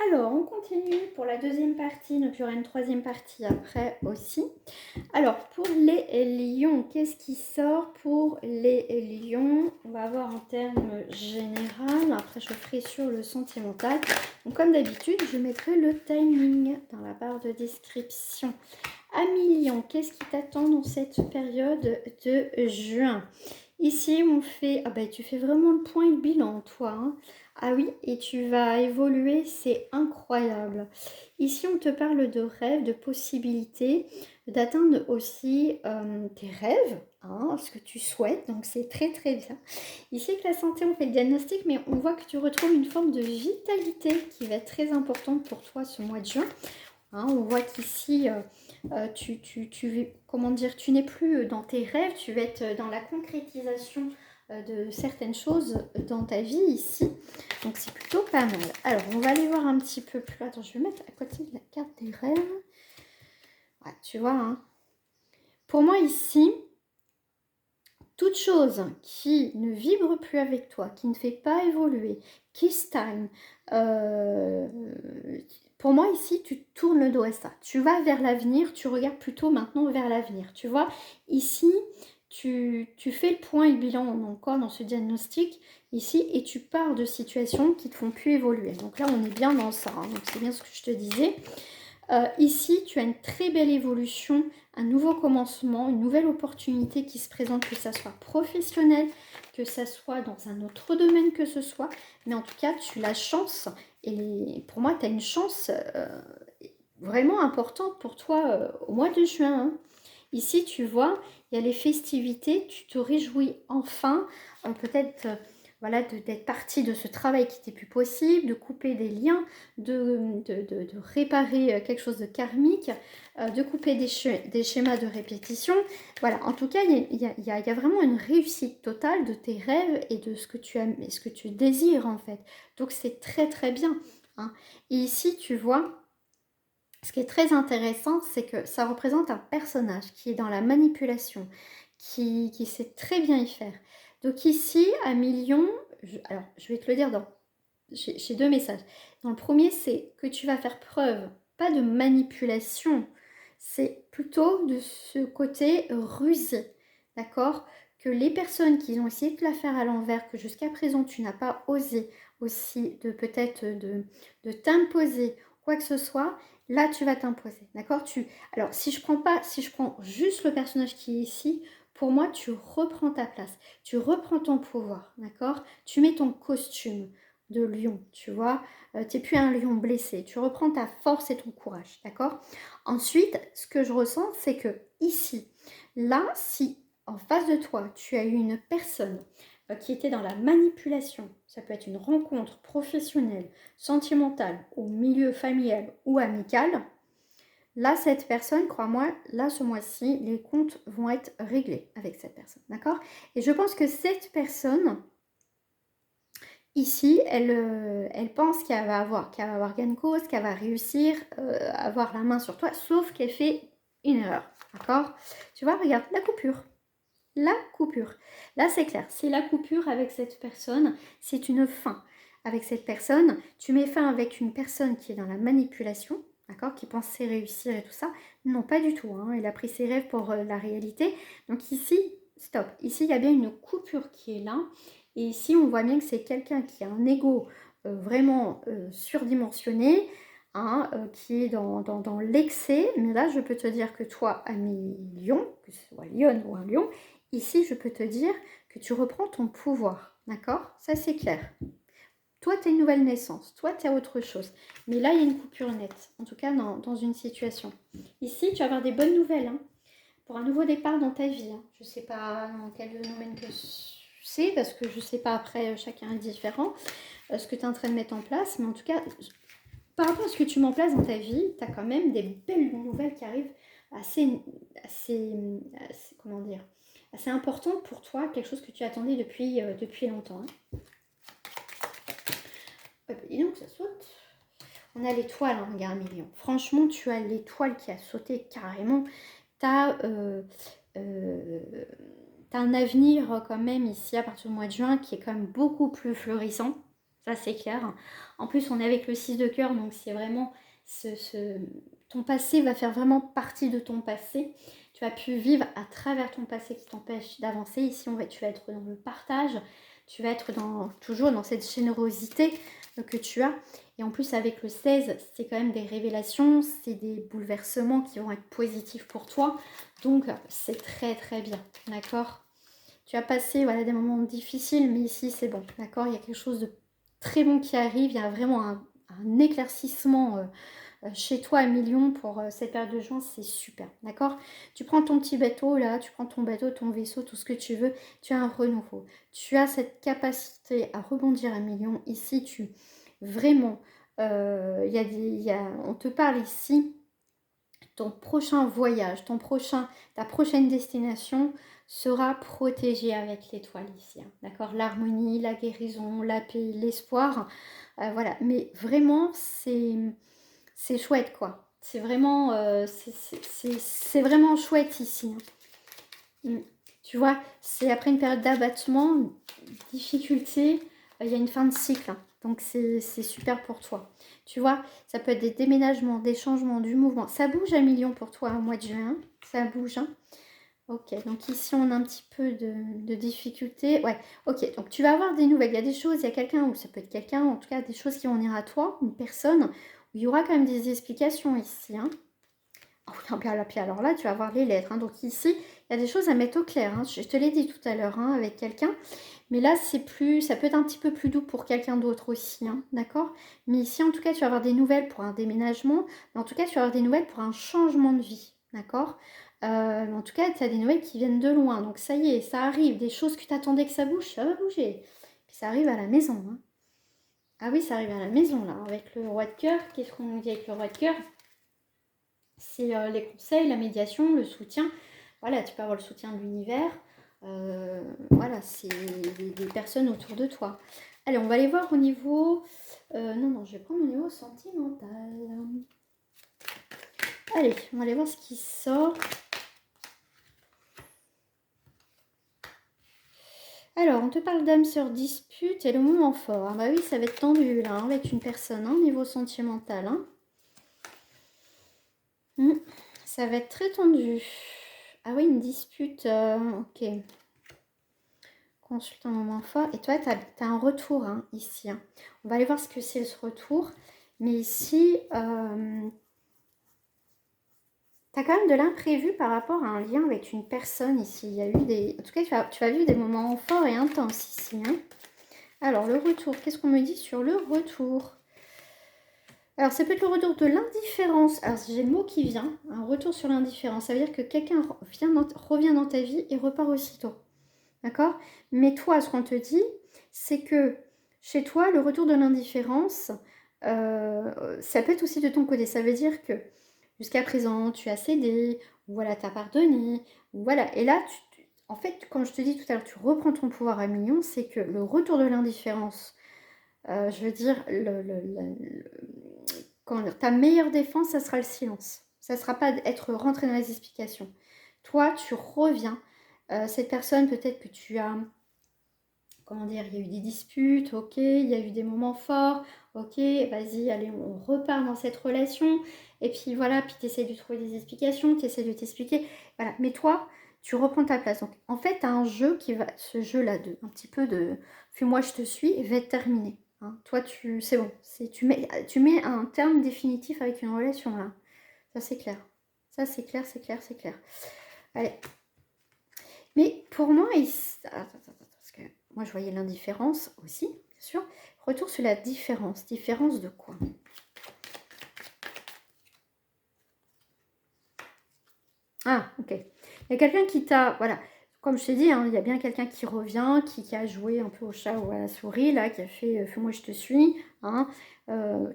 Alors, on continue pour la deuxième partie, donc il y aura une troisième partie après aussi. Alors, pour les lions, qu'est-ce qui sort pour les lions? On va voir en termes général, après je ferai sur le sentimental. Donc, comme d'habitude, je mettrai le timing dans la barre de description. Amis lions, qu'est-ce qui t'attend dans cette période de juin? Ici, on fait... Ah ben, tu fais vraiment le point et le bilan, toi, hein. Ah oui, et tu vas évoluer, c'est incroyable. Ici, on te parle de rêves, de possibilités, d'atteindre aussi tes rêves, hein, ce que tu souhaites, donc c'est très très bien. Ici, avec la santé, on fait le diagnostic, mais on voit que tu retrouves une forme de vitalité qui va être très importante pour toi ce mois de juin. Hein, on voit qu'ici, comment dire, tu n'es plus dans tes rêves, tu vas être dans la concrétisation de certaines choses dans ta vie ici. Donc c'est plutôt pas mal. Alors, on va aller voir un petit peu plus. Attends, je vais mettre à côté de la carte des rêves. Ouais, tu vois, hein. Pour moi ici, toute chose qui ne vibre plus avec toi, qui ne fait pas évoluer, qui stagne, pour moi ici tu tournes le dos à ça. Tu vas vers l'avenir, tu regardes plutôt maintenant vers l'avenir. Tu vois, ici tu fais le point et le bilan encore dans ce diagnostic ici et tu pars de situations qui ne te font plus évoluer. Donc là on est bien dans ça, hein. Donc c'est bien ce que je te disais. Ici, tu as une très belle évolution, un nouveau commencement, une nouvelle opportunité qui se présente, que ça soit professionnel, que ça soit dans un autre domaine que ce soit. Mais en tout cas, tu as la chance, et pour moi, tu as une chance vraiment importante pour toi au mois de juin, hein. Ici, tu vois, il y a les festivités, tu te réjouis enfin, peut-être voilà, d'être partie de ce travail qui n'était plus possible, de couper des liens, de réparer quelque chose de karmique, de couper des schémas de répétition. Voilà, en tout cas, il y a vraiment une réussite totale de tes rêves et de ce que tu aimes et ce que tu désires en fait. Donc c'est très très bien, hein. Et ici, tu vois, ce qui est très intéressant, c'est que ça représente un personnage qui est dans la manipulation, qui sait très bien y faire. Donc ici, à million, alors je vais te le dire j'ai deux messages. Dans le premier, c'est que tu vas faire preuve, pas de manipulation, c'est plutôt de ce côté rusé, d'accord? Que les personnes qui ont essayé de te la faire à l'envers, que jusqu'à présent tu n'as pas osé aussi de peut-être de t'imposer quoi que ce soit, là tu vas t'imposer, d'accord? Alors si je prends juste le personnage qui est ici, pour moi tu reprends ta place, tu reprends ton pouvoir, d'accord? Tu mets ton costume de lion, tu vois, tu n'es plus un lion blessé, tu reprends ta force et ton courage, d'accord? Ensuite, ce que je ressens, c'est que ici, là, si en face de toi, tu as eu une personne qui était dans la manipulation, ça peut être une rencontre professionnelle, sentimentale, au milieu familial ou amical, là, cette personne, crois-moi, là, ce mois-ci, les comptes vont être réglés avec cette personne, d'accord? Et je pense que cette personne, ici, elle pense qu'elle va avoir gain de cause, qu'elle va réussir à avoir la main sur toi, sauf qu'elle fait une erreur, d'accord? Tu vois, regarde, la coupure. La coupure. Là, c'est clair. C'est la coupure avec cette personne. C'est une fin. Avec cette personne, tu mets fin avec une personne qui est dans la manipulation, d'accord, qui pensait réussir et tout ça. Non, pas du tout, hein. Elle a pris ses rêves pour la réalité. Donc ici, stop. Ici, il y a bien une coupure qui est là. Et ici, on voit bien que c'est quelqu'un qui a un ego vraiment surdimensionné, hein, qui est dans l'excès. Mais là, je peux te dire que toi, ami lion, que ce soit lionne ou un lion, ici, je peux te dire que tu reprends ton pouvoir, d'accord? Ça, c'est clair. Toi, tu as une nouvelle naissance. Toi, tu as autre chose. Mais là, il y a une coupure nette. En tout cas, dans une situation. Ici, tu vas avoir des bonnes nouvelles, hein, pour un nouveau départ dans ta vie, hein. Je ne sais pas dans quel domaine que c'est, parce que je ne sais pas, après, chacun est différent, ce que tu es en train de mettre en place. Mais en tout cas, par rapport à ce que tu mets en place dans ta vie, tu as quand même des belles nouvelles qui arrivent assez comment dire, assez importante pour toi, quelque chose que tu attendais depuis longtemps, hein. Dis donc, ça saute. On a l'étoile, hein, regarde, Million. Franchement, tu as l'étoile qui a sauté carrément. Tu as un avenir quand même ici à partir du mois de juin qui est quand même beaucoup plus florissant. Ça, c'est clair. En plus, on est avec le 6 de cœur, donc c'est vraiment... ton passé va faire vraiment partie de ton passé. Tu as pu vivre à travers ton passé qui t'empêche d'avancer. Ici, tu vas être dans le partage. Tu vas être toujours dans cette générosité que tu as. Et en plus, avec le 16, c'est quand même des révélations, c'est des bouleversements qui vont être positifs pour toi. Donc, c'est très, très bien. D'accord? Tu as passé voilà, des moments difficiles, mais ici, c'est bon. D'accord? Il y a quelque chose de très bon qui arrive. Il y a vraiment un éclaircissement chez toi à millions pour cette période de juin. C'est super. D'accord? Tu prends ton petit bateau, là. Tu prends ton bateau, ton vaisseau, tout ce que tu veux. Tu as un renouveau. Tu as cette capacité à rebondir à millions. Ici, vraiment... on te parle ici, ton prochain voyage, ta prochaine destination sera protégée avec l'étoile ici. Hein, d'accord? L'harmonie, la guérison, la paix, l'espoir. Voilà. Mais vraiment, c'est chouette, quoi. C'est vraiment, c'est vraiment chouette ici. Hein. Tu vois, c'est après une période d'abattement, difficulté, il y a une fin de cycle. Hein. Donc, c'est super pour toi. Tu vois, ça peut être des déménagements, des changements, du mouvement. Ça bouge à millions pour toi au mois de juin. Ça bouge. Hein. Ok, donc ici, on a un petit peu de difficulté. Ouais, ok, donc tu vas avoir des nouvelles. Il y a des choses, il y a quelqu'un, ou ça peut être quelqu'un, en tout cas, des choses qui vont venir à toi, une personne, où il y aura quand même des explications ici. Hein. Oh, non, puis alors là, tu vas voir les lettres. Hein. Donc ici, il y a des choses à mettre au clair. Hein. Je te l'ai dit tout à l'heure hein, avec quelqu'un. Mais là, ça peut être un petit peu plus doux pour quelqu'un d'autre aussi. Hein. D'accord? Mais ici, en tout cas, tu vas avoir des nouvelles pour un déménagement. Mais en tout cas, tu vas avoir des nouvelles pour un changement de vie. D'accord? En tout cas, tu as des nouvelles qui viennent de loin. Donc ça y est, ça arrive. Des choses que tu attendais que ça bouge, ça va bouger. Puis ça arrive à la maison. Hein. Ah oui, ça arrive à la maison là. Avec le roi de cœur. Qu'est-ce qu'on nous dit avec le roi de cœur? C'est les conseils, la médiation, le soutien. Voilà, tu peux avoir le soutien de l'univers. Voilà, c'est des personnes autour de toi. Allez, on va aller voir au niveau... non, je vais prendre au niveau sentimental. Allez, on va aller voir ce qui sort. Alors, on te parle d'âme sur dispute et le moment fort. Ah bah oui, ça va être tendu là, hein, avec une personne, au niveau sentimental. Hein. Ça va être très tendu. Ah oui, une dispute. Ok. Consulte un moment fort. Et toi, tu as un retour hein, ici. Hein. On va aller voir ce que c'est ce retour. Mais ici, tu as quand même de l'imprévu par rapport à un lien avec une personne ici. Il y a eu des... En tout cas, tu vas vivre des moments forts et intenses ici. Hein. Alors, le retour. Qu'est-ce qu'on me dit sur le retour? Alors, ça peut être le retour de l'indifférence. Alors, j'ai le mot qui vient. Un retour sur l'indifférence. Ça veut dire que quelqu'un revient dans ta vie et repart aussitôt. D'accord? Mais toi, ce qu'on te dit, c'est que chez toi, le retour de l'indifférence, ça peut être aussi de ton côté. Ça veut dire que jusqu'à présent, tu as cédé, ou voilà, tu as pardonné, ou voilà. Et là, en fait, comme je te dis tout à l'heure, tu reprends ton pouvoir à million, c'est que le retour de l'indifférence, je veux dire, ta meilleure défense, ça sera le silence. Ça ne sera pas être rentré dans les explications. Toi, tu reviens. Cette personne, peut-être que tu as... Comment dire, il y a eu des disputes, ok, il y a eu des moments forts, ok, vas-y, allez, on repart dans cette relation, et puis voilà, puis tu essaies de trouver des explications, tu essaies de t'expliquer, voilà, mais toi, tu reprends ta place. Donc, en fait, tu as un jeu ce jeu-là, un petit peu de fuis-moi, je te suis, va être terminé. Hein. Toi, c'est bon, tu mets un terme définitif avec une relation, là. Ça, c'est clair. Ça, c'est clair, c'est clair, c'est clair. Allez. Mais pour moi, attends, parce que moi, je voyais l'indifférence aussi, bien sûr. Retour sur la différence. Différence de quoi? Ah, ok. Il y a quelqu'un qui t'a... Voilà. Comme je t'ai dit, hein, il y a bien quelqu'un qui revient, qui a joué un peu au chat ou à la souris, là, qui a fait fais-moi, je te suis. Hein.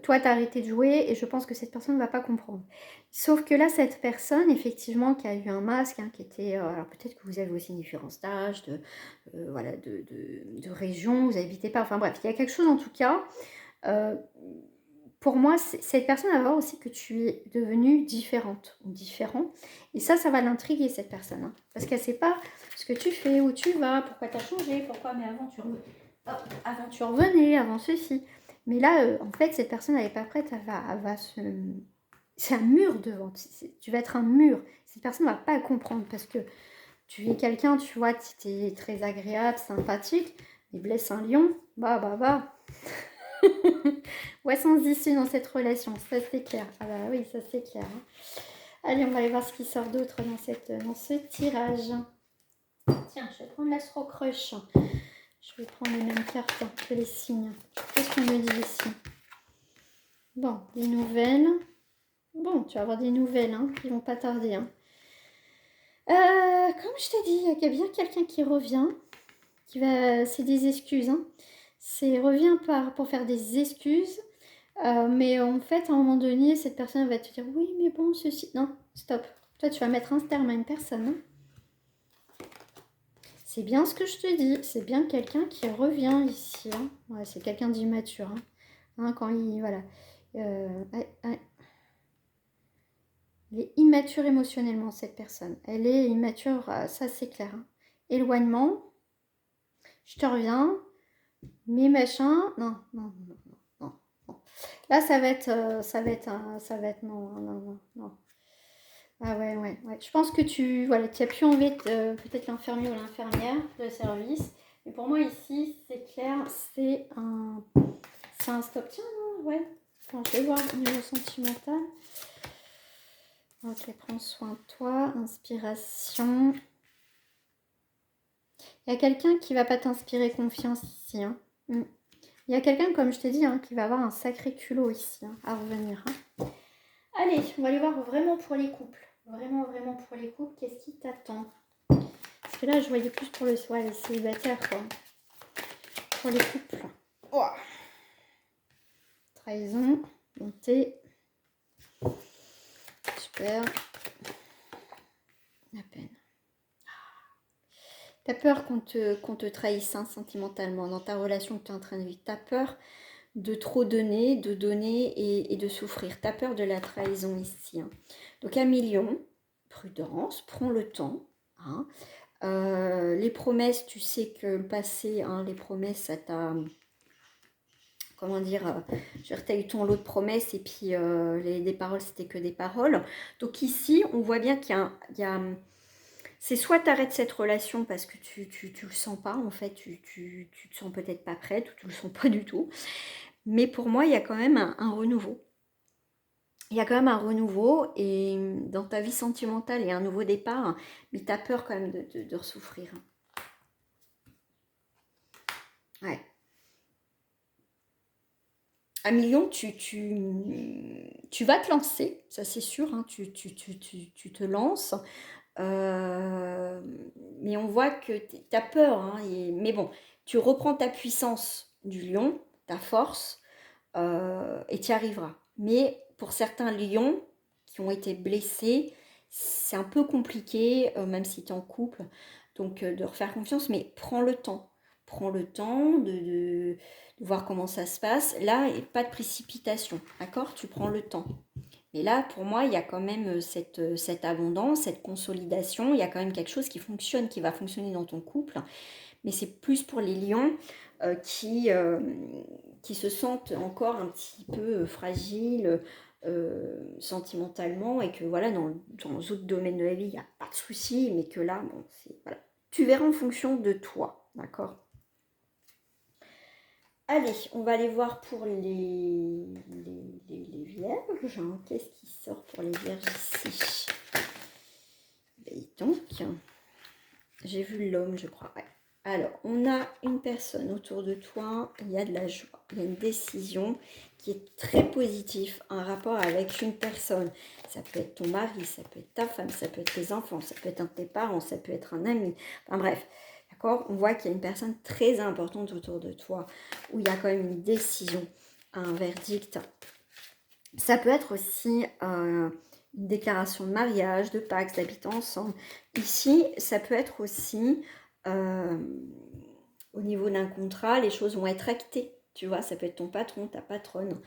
Toi, t'as arrêté de jouer et je pense que cette personne ne va pas comprendre. Sauf que là, cette personne, effectivement, qui a eu un masque, hein, qui était... alors peut-être que vous avez aussi une différence d'âge, voilà, de région, vous n'habitez pas... Enfin bref, il y a quelque chose en tout cas... pour moi, cette personne va voir aussi que tu es devenue différente ou différent. Et ça va l'intriguer, cette personne. Hein, parce qu'elle ne sait pas ce que tu fais, où tu vas, pourquoi tu as changé, pourquoi, mais avant, tu revenais, avant ceci. Mais là, en fait, cette personne, elle n'est pas prête, elle va se... C'est un mur devant, tu vas être un mur. Cette personne ne va pas comprendre parce que tu es quelqu'un, tu vois, tu es très agréable, sympathique. Il blesse un lion, bah. Ouais, sans issue dans cette relation, ça c'est clair. Ah bah oui, ça c'est clair. Hein. Allez, on va aller voir ce qui sort d'autre dans ce tirage. Tiens, je vais prendre l'Astro Crush. Je vais prendre les mêmes cartes que les signes. Qu'est-ce qu'on me dit ici? Bon, des nouvelles. Bon, tu vas avoir des nouvelles hein, qui vont pas tarder. Hein. Comme je t'ai dit, il y a bien quelqu'un qui revient. C'est des excuses. Hein. Revient pour faire des excuses. Mais en fait, à un moment donné, cette personne va te dire oui, mais bon, ceci. Non, stop. Toi, tu vas mettre un terme à une personne. Hein. C'est bien ce que je te dis. C'est bien quelqu'un qui revient ici. Hein. Ouais, c'est quelqu'un d'immature. Hein. Hein, quand il. Voilà. Il est immature émotionnellement, cette personne. Elle est immature, ça c'est clair. Hein. Éloignement. Je te reviens. Mais machin. Non. Là, ça va être, non. Ah ouais. Je pense que tu as plus envie de peut-être l'infirmier ou l'infirmière de service. Mais pour moi ici, c'est clair, c'est un stop. Tiens, ouais. Attends, je vais voir au niveau sentimental. Ok, prends soin de toi. Inspiration. Il y a quelqu'un qui va pas t'inspirer confiance ici. Hein. Il y a quelqu'un, comme je t'ai dit, hein, qui va avoir un sacré culot ici hein, à revenir. Hein. Allez, on va aller voir vraiment pour les couples. Vraiment pour les couples, qu'est-ce qui t'attend? Parce que là, je voyais plus pour les célibataires, quoi. Pour les couples. Oh. Trahison, bonté. Super. La peine. T'as peur qu'on te trahisse hein, sentimentalement dans ta relation que tu es en train de vivre. T'as peur de trop donner, de donner et de souffrir. T'as peur de la trahison ici. Hein. Donc 1 million, prudence, prends le temps. Hein. Les promesses, tu sais que le passé, hein, les promesses, ça t'a... Comment dire, tu as eu ton lot de promesses et puis les paroles, c'était que des paroles. Donc ici, on voit bien qu'il y a c'est soit tu arrêtes cette relation parce que tu le sens pas, en fait, tu te sens peut-être pas prête ou tu le sens pas du tout. Mais pour moi, il y a quand même un renouveau. Il y a quand même un renouveau et dans ta vie sentimentale, il y a un nouveau départ, mais tu as peur quand même de ressouffrir. Ouais. 1 million, tu vas te lancer, ça c'est sûr, hein, tu te lances. Mais on voit que tu as peur. Hein, mais bon, tu reprends ta puissance du lion, ta force, et tu y arriveras. Mais pour certains lions qui ont été blessés, c'est un peu compliqué, même si tu es en couple, donc de refaire confiance, mais prends le temps. Prends le temps de voir comment ça se passe. Là, et pas de précipitation, d'accord? Tu prends le temps. Mais là, pour moi, il y a quand même cette abondance, cette consolidation. Il y a quand même quelque chose qui fonctionne, qui va fonctionner dans ton couple. Mais c'est plus pour les lions qui se sentent encore un petit peu fragiles sentimentalement et que voilà, dans d'autres domaines de la vie, il n'y a pas de souci, mais que là, bon, voilà. Tu verras en fonction de toi, d'accord? Allez, on va aller voir pour les vierges. Qu'est-ce qui sort pour les vierges ici? Et donc, j'ai vu l'homme, je crois. Ouais. Alors, on a une personne autour de toi, il y a de la joie, il y a une décision qui est très positive, un rapport avec une personne. Ça peut être ton mari, ça peut être ta femme, ça peut être tes enfants, ça peut être un de tes parents, ça peut être un ami. Enfin bref, d'accord? On voit qu'il y a une personne très importante autour de toi, où il y a quand même une décision, un verdict. Ça peut être aussi une déclaration de mariage, de pacte, d'habiter ensemble. Ici, ça peut être aussi, au niveau d'un contrat, les choses vont être actées. Tu vois, ça peut être ton patron, ta patronne.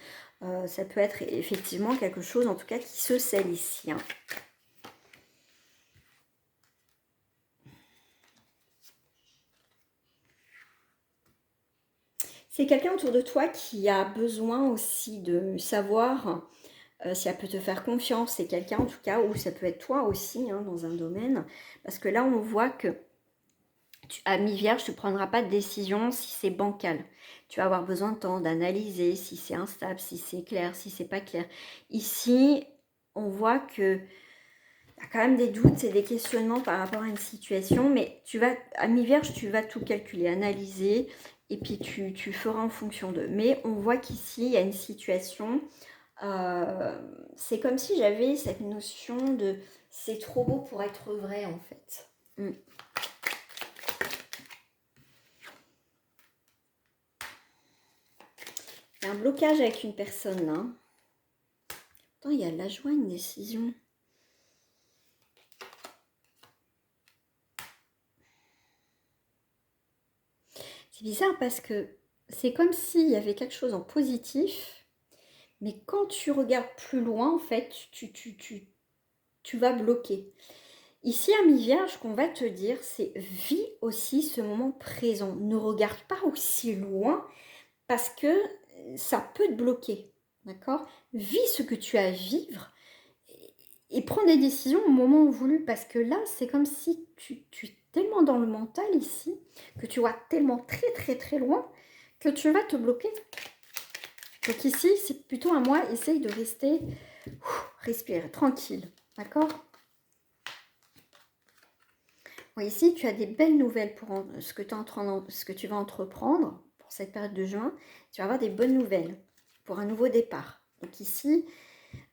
Ça peut être effectivement quelque chose, en tout cas, qui se scelle ici. Hein. C'est quelqu'un autour de toi qui a besoin aussi de savoir si elle peut te faire confiance. C'est quelqu'un en tout cas, ou ça peut être toi aussi hein, dans un domaine. Parce que là, on voit que à mi-vierge, tu ne prendras pas de décision si c'est bancal. Tu vas avoir besoin de temps d'analyser si c'est instable, si c'est clair, si c'est pas clair. Ici, on voit que tu as quand même des doutes et des questionnements par rapport à une situation, mais tu vas, à mi-vierge, tu vas tout calculer, analyser, et puis tu feras en fonction d'eux. Mais on voit qu'ici, il y a une situation, c'est comme si j'avais cette notion de c'est trop beau pour être vrai en fait. Il y a un blocage avec une personne là. Attends, il y a la joie, une décision. C'est bizarre parce que c'est comme s'il y avait quelque chose en positif, mais quand tu regardes plus loin, en fait, tu vas bloquer. Ici, à mi-vierge, qu'on va te dire, c'est vis aussi ce moment présent. Ne regarde pas aussi loin parce que ça peut te bloquer. D'accord? Vis ce que tu as à vivre et prends des décisions au moment voulu parce que là, c'est comme si tu es tellement dans le mental ici que tu vois tellement très très très loin que tu vas te bloquer. Donc ici, c'est plutôt à moi, essaye de rester, respirer, tranquille. D'accord? Bon, ici, tu as des belles nouvelles pour ce que tu vas entreprendre pour cette période de juin. Tu vas avoir des bonnes nouvelles pour un nouveau départ. Donc ici,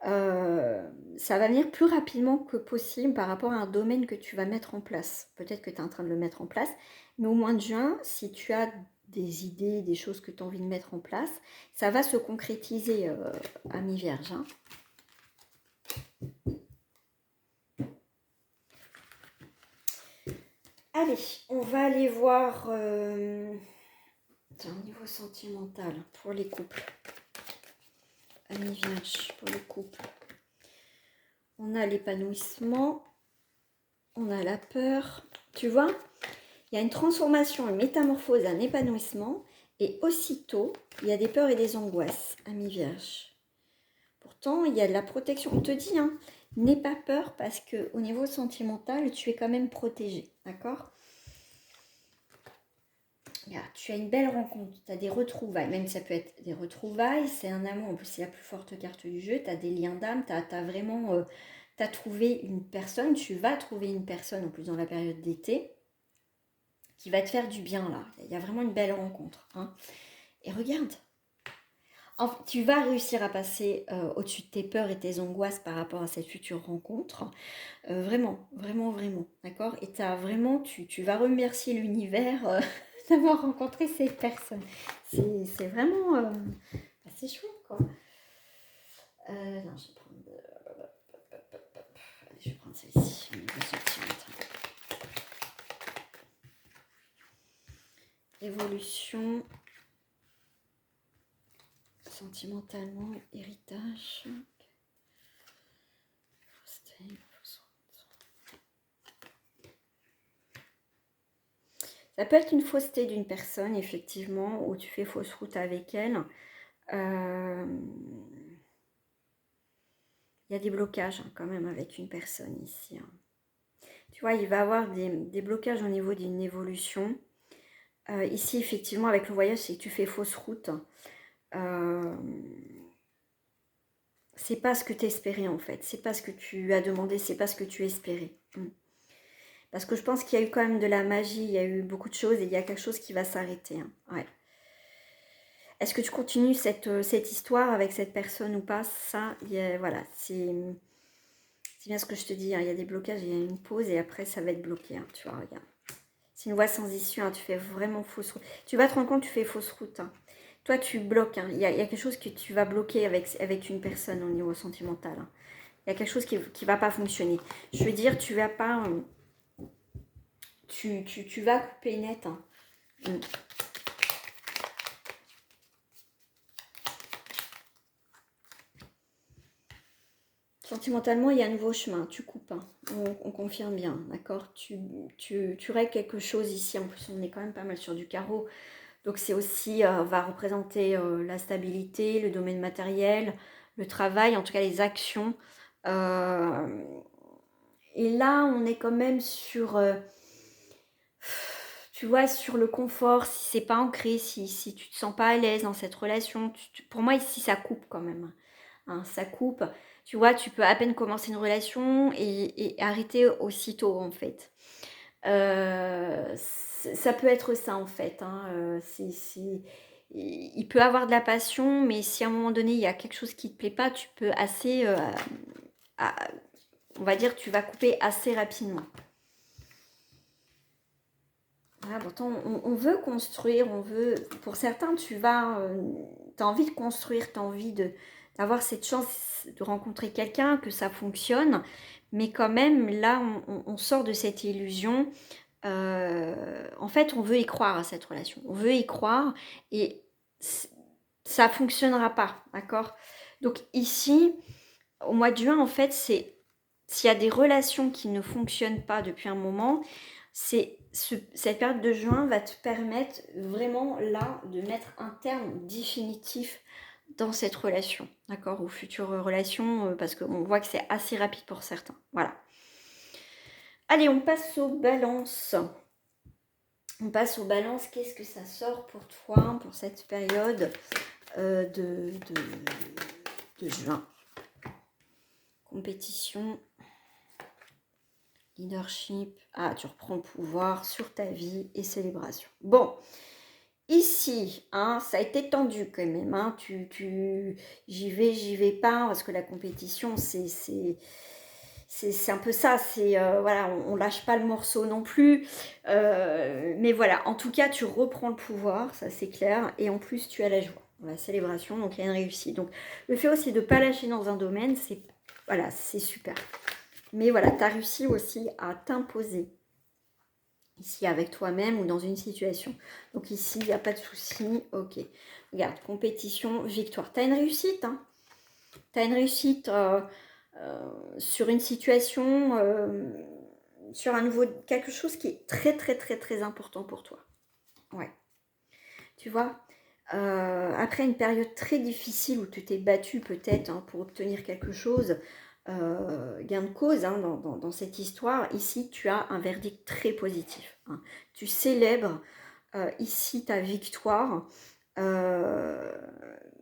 ça va venir plus rapidement que possible par rapport à un domaine que tu vas mettre en place. Peut-être que tu es en train de le mettre en place, mais au mois de juin, si tu as des idées, des choses que tu as envie de mettre en place, ça va se concrétiser à mi-vierge. Hein. Allez, on va aller voir au niveau sentimental pour les couples. À mi-vierge pour les couples. On a l'épanouissement, on a la peur. Tu vois, il y a une transformation, une métamorphose, un épanouissement. Et aussitôt, il y a des peurs et des angoisses à mi-vierge. Pourtant, il y a de la protection. On te dit, hein, n'aie pas peur parce qu'au niveau sentimental, tu es quand même protégé. D'accord ? Tu as une belle rencontre, tu as des retrouvailles, même ça peut être des retrouvailles, c'est un amour, en plus c'est la plus forte carte du jeu, tu as des liens d'âme, tu as vraiment, tu as trouvé une personne, tu vas trouver une personne en plus dans la période d'été qui va te faire du bien là, il y a vraiment une belle rencontre. Hein. Et regarde, tu vas réussir à passer au-dessus de tes peurs et tes angoisses par rapport à cette future rencontre, vraiment, vraiment, vraiment, d'accord. Et tu vas remercier l'univers d'avoir rencontré cette personne. C'est vraiment assez chouette, quoi. Non, je vais prendre celle-ci. Évolution, sentimentalement, héritage. Ça peut être une fausseté d'une personne, effectivement, où tu fais fausse route avec elle. Il y a des blocages hein, quand même avec une personne ici. Hein. Tu vois, il va y avoir des blocages au niveau d'une évolution. Ici, effectivement, avec le voyage, c'est que tu fais fausse route. C'est pas ce que tu espérais en fait. C'est pas ce que tu as demandé, c'est pas ce que tu espérais. Parce que je pense qu'il y a eu quand même de la magie, il y a eu beaucoup de choses et il y a quelque chose qui va s'arrêter. Hein. Ouais. Est-ce que tu continues cette histoire avec cette personne ou pas? Ça, voilà, c'est bien ce que je te dis. Hein. Il y a des blocages, il y a une pause et après ça va être bloqué. Hein. Tu vois, regarde. C'est une voie sans issue, hein. Tu fais vraiment fausse route. Tu vas te rendre compte que tu fais fausse route. Hein. Toi, tu bloques. Hein. Il y a quelque chose que tu vas bloquer avec une personne au niveau sentimental. Hein. Il y a quelque chose qui ne va pas fonctionner. Je veux dire, tu vas pas... tu vas couper net. Hein. Sentimentalement, il y a un nouveau chemin. Tu coupes. Hein. On confirme bien. D'accord tu règles quelque chose ici. En plus, on est quand même pas mal sur du carreau. Donc c'est aussi, va représenter la stabilité, le domaine matériel, le travail, en tout cas les actions. Euh, et là, on est quand même sur, tu vois, sur le confort, si c'est pas ancré, si tu te sens pas à l'aise dans cette relation. Pour moi, ici, ça coupe quand même. Hein, ça coupe. Tu vois, tu peux à peine commencer une relation et arrêter aussitôt, en fait. Ça peut être ça en fait. Hein. Il peut avoir de la passion, mais si à un moment donné il y a quelque chose qui te plaît pas, tu peux assez, à- on va dire, tu vas couper assez rapidement. Voilà, pourtant, on veut construire, pour certains, as envie de construire, tu as envie d'avoir cette chance de rencontrer quelqu'un, que ça fonctionne, mais quand même, là, on sort de cette illusion. En fait, on veut y croire à cette relation. On veut y croire et ça ne fonctionnera pas, d'accord? Donc ici, au mois de juin, en fait, s'il y a des relations qui ne fonctionnent pas depuis un moment, cette période de juin va te permettre vraiment là de mettre un terme définitif dans cette relation, d'accord? Aux futures relations, parce qu'on voit que c'est assez rapide pour certains. Voilà. Allez, on passe aux balances. On passe aux balances. Qu'est-ce que ça sort pour toi, pour cette période de juin? Compétition, leadership. Ah, tu reprends le pouvoir sur ta vie et célébration. Bon, ici, hein, ça a été tendu quand même. Hein, j'y vais pas, parce que la compétition, c'est un peu ça, voilà, on lâche pas le morceau non plus, mais voilà, en tout cas tu reprends le pouvoir, ça c'est clair, et en plus tu as la joie, la célébration, donc il y a une réussite. Donc le fait aussi de ne pas lâcher dans un domaine, voilà, c'est super. Mais voilà, tu as réussi aussi à t'imposer ici avec toi-même ou dans une situation. Donc ici, il n'y a pas de souci, ok. Regarde, compétition, victoire. Tu as une réussite, hein. Tu as une réussite sur une situation, sur un nouveau, quelque chose qui est très très très très important pour toi. Ouais. Tu vois, après une période très difficile où tu t'es battu peut-être hein, pour obtenir quelque chose, gain de cause hein, dans cette histoire, ici tu as un verdict très positif. Hein. Tu célèbres ici ta victoire.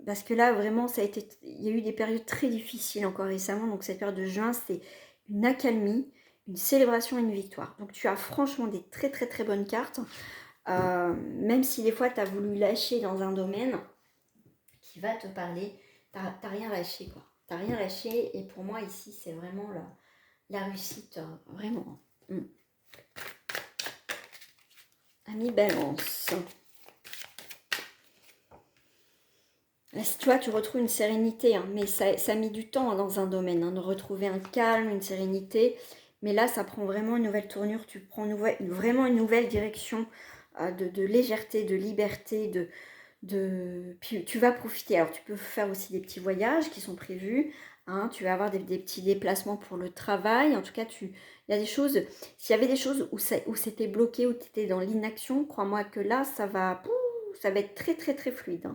Parce que là vraiment il y a eu des périodes très difficiles encore récemment, donc cette période de juin c'est une accalmie, une célébration et une victoire. Donc tu as franchement des très très très bonnes cartes, même si des fois tu as voulu lâcher dans un domaine qui va te parler, t'as rien lâché quoi. T'as rien lâché et pour moi ici c'est vraiment la réussite, vraiment. Ami Balance. Là, tu vois, tu retrouves une sérénité, hein, mais ça a mis du temps hein, dans un domaine, hein, de retrouver un calme, une sérénité. Mais là, ça prend vraiment une nouvelle tournure, tu prends vraiment une nouvelle direction de légèreté, de liberté, Puis tu vas profiter. Alors, tu peux faire aussi des petits voyages qui sont prévus. Hein, tu vas avoir des petits déplacements pour le travail. En tout cas, il y a des choses. S'il y avait des choses où c'était bloqué, où tu étais dans l'inaction, crois-moi que là, ça va être très, très, très fluide.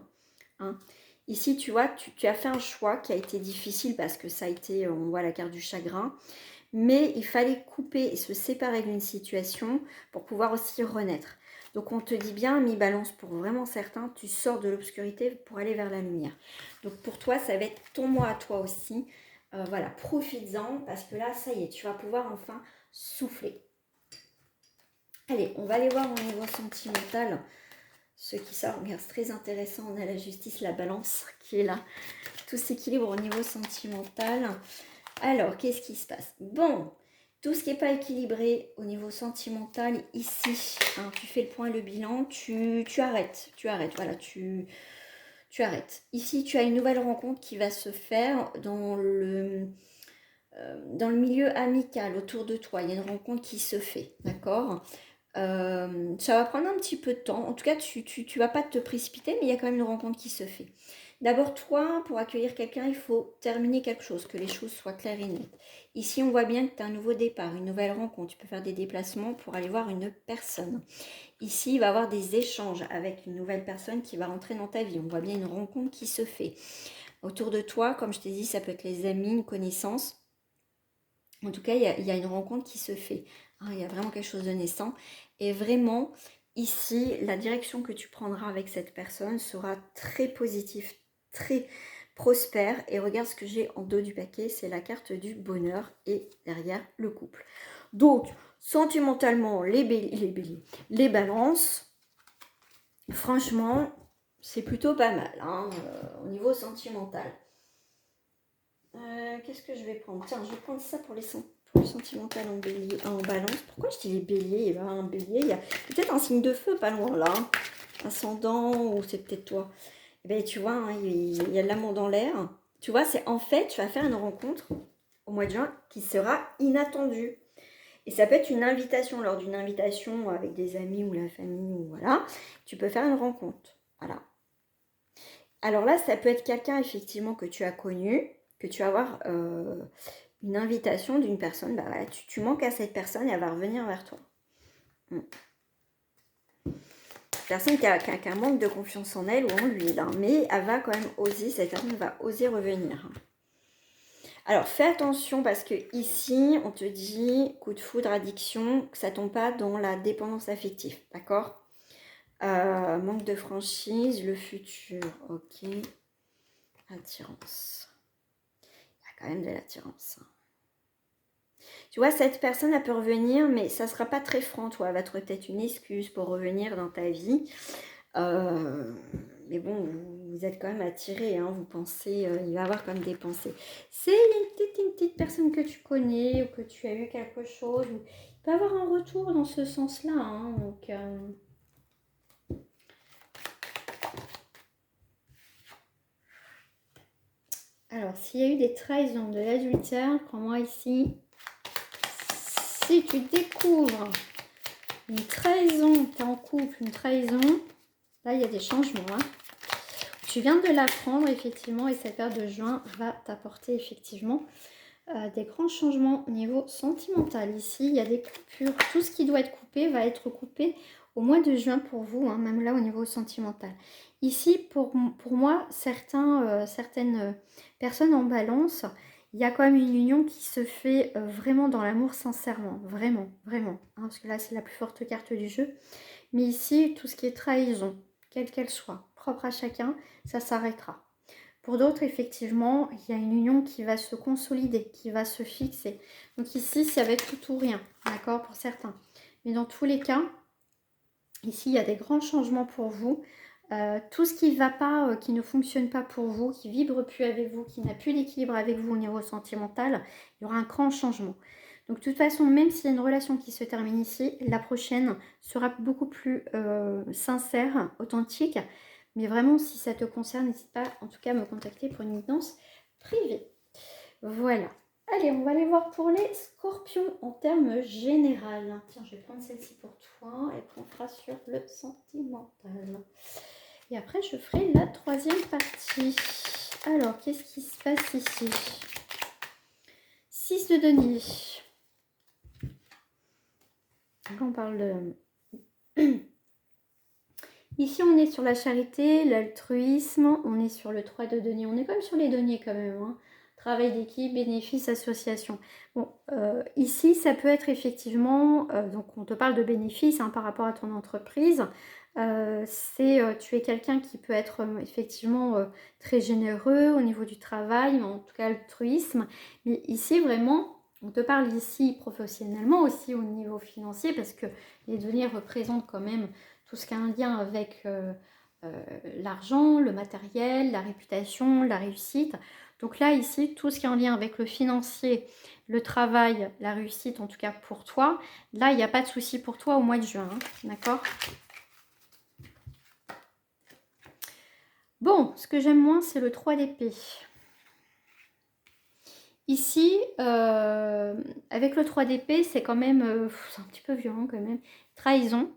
Hein. Ici, tu vois, tu as fait un choix qui a été difficile parce que ça a été, on voit la carte du chagrin, mais il fallait couper et se séparer d'une situation pour pouvoir aussi renaître. Donc on te dit bien, mi-balance pour vraiment certains, tu sors de l'obscurité pour aller vers la lumière. Donc pour toi, ça va être ton mois à toi aussi. Voilà, profites-en parce que là, ça y est, tu vas pouvoir enfin souffler. Allez, on va aller voir au niveau sentimental. Ceux qui sortent, regarde, c'est très intéressant. On a la justice, la balance qui est là. Tout s'équilibre au niveau sentimental. Alors, qu'est-ce qui se passe? Bon, tout ce qui n'est pas équilibré au niveau sentimental, ici, hein, tu fais le point, le bilan, tu arrêtes. Voilà, tu arrêtes. Ici, tu as une nouvelle rencontre qui va se faire dans le milieu amical autour de toi. Il y a une rencontre qui se fait, d'accord? Ça va prendre un petit peu de temps. En tout cas, tu vas pas te précipiter, mais il y a quand même une rencontre qui se fait. D'abord, toi, pour accueillir quelqu'un, il faut terminer quelque chose, que les choses soient claires et nettes. Ici, on voit bien que tu as un nouveau départ, une nouvelle rencontre. Tu peux faire des déplacements pour aller voir une personne. Ici, il va y avoir des échanges avec une nouvelle personne qui va rentrer dans ta vie. On voit bien une rencontre qui se fait. Autour de toi, comme je t'ai dit, ça peut être les amis, une connaissance. En tout cas, il y a une rencontre qui se fait. Hein, il y a vraiment quelque chose de naissant. Et vraiment, ici, la direction que tu prendras avec cette personne sera très positive, très prospère. Et regarde ce que j'ai en dos du paquet, c'est la carte du bonheur et derrière le couple. Donc, sentimentalement, les balances, franchement, c'est plutôt pas mal hein, au niveau sentimental. Qu'est-ce que je vais prendre? Tiens, je vais prendre ça pour le sentimental en bélier, en balance. Pourquoi je dis les béliers? Ben, un bélier, il y a peut-être un signe de feu pas loin là. Ascendant, ou c'est peut-être toi. Eh ben, tu vois, hein, il y a de l'amour dans l'air. Tu vois, c'est en fait, tu vas faire une rencontre au mois de juin qui sera inattendue. Et ça peut être une invitation, lors d'une invitation avec des amis ou la famille, ou voilà. Tu peux faire une rencontre. Voilà. Alors là, ça peut être quelqu'un effectivement que tu as connu, que tu vas avoir une invitation d'une personne. Bah voilà, tu manques à cette personne et elle va revenir vers toi. Personne qui a un manque de confiance en elle ou en lui, là, mais elle va quand même oser, cette personne va oser revenir. Alors fais attention parce que ici, on te dit coup de foudre, addiction, que ça tombe pas dans la dépendance affective, d'accord? Manque de franchise, le futur, ok. Attirance. Il y a quand même de l'attirance. Tu vois, cette personne, elle peut revenir, mais ça ne sera pas très franc, toi. Elle va trouver peut-être une excuse pour revenir dans ta vie. Mais bon, vous êtes quand même attirés, hein, vous pensez, il va y avoir comme des pensées. C'est une petite personne que tu connais ou que tu as eu quelque chose. Il peut y avoir un retour dans ce sens-là. Hein, donc, alors, s'il y a eu des trahisons de l'adultère, prends-moi ici. Si tu découvres une trahison, tu es en couple, une trahison, là il y a des changements. Hein. Tu viens de l'apprendre effectivement et cette période de juin va t'apporter effectivement des grands changements au niveau sentimental. Ici, il y a des coupures. Tout ce qui doit être coupé va être coupé au mois de juin pour vous, hein, même là au niveau sentimental. Ici, pour moi, certaines personnes en balance, il y a quand même une union qui se fait vraiment dans l'amour sincèrement. Vraiment, vraiment. Hein, parce que là, c'est la plus forte carte du jeu. Mais ici, tout ce qui est trahison, quelle qu'elle soit, propre à chacun, ça s'arrêtera. Pour d'autres, effectivement, il y a une union qui va se consolider, qui va se fixer. Donc ici, ça va être tout ou rien, d'accord, pour certains. Mais dans tous les cas, ici, il y a des grands changements pour vous. Tout ce qui ne va pas, qui ne fonctionne pas pour vous, qui vibre plus avec vous, qui n'a plus d'équilibre avec vous au niveau sentimental, il y aura un grand changement. Donc de toute façon, même s'il y a une relation qui se termine ici, la prochaine sera beaucoup plus sincère, authentique. Mais vraiment, si ça te concerne, n'hésite pas en tout cas à me contacter pour une guidance privée. Voilà. Allez, on va aller voir pour les scorpions en termes général. Tiens, je vais prendre celle-ci pour toi et puis on fera sur le sentimental. Et après, je ferai la troisième partie. Alors, qu'est-ce qui se passe ici? 6 de denier. Là, on parle de... Ici, on est sur la charité, l'altruisme, on est sur le 3 de denier. On est quand même sur les deniers quand même. Hein. Travail d'équipe, bénéfice, association. Bon, ici, ça peut être effectivement, donc on te parle de bénéfice hein, par rapport à ton entreprise. Tu es quelqu'un qui peut être effectivement très généreux au niveau du travail, en tout cas altruisme. Mais ici, vraiment, on te parle ici professionnellement aussi au niveau financier parce que les deniers représentent quand même tout ce qui a un lien avec l'argent, le matériel, la réputation, la réussite. Donc là, ici, tout ce qui est en lien avec le financier, le travail, la réussite, en tout cas pour toi, là, il n'y a pas de souci pour toi au mois de juin, hein, d'accord? Bon, ce que j'aime moins, c'est le 3 d'épée. Ici, avec le 3 d'épée, c'est quand même, c'est un petit peu violent quand même, trahison,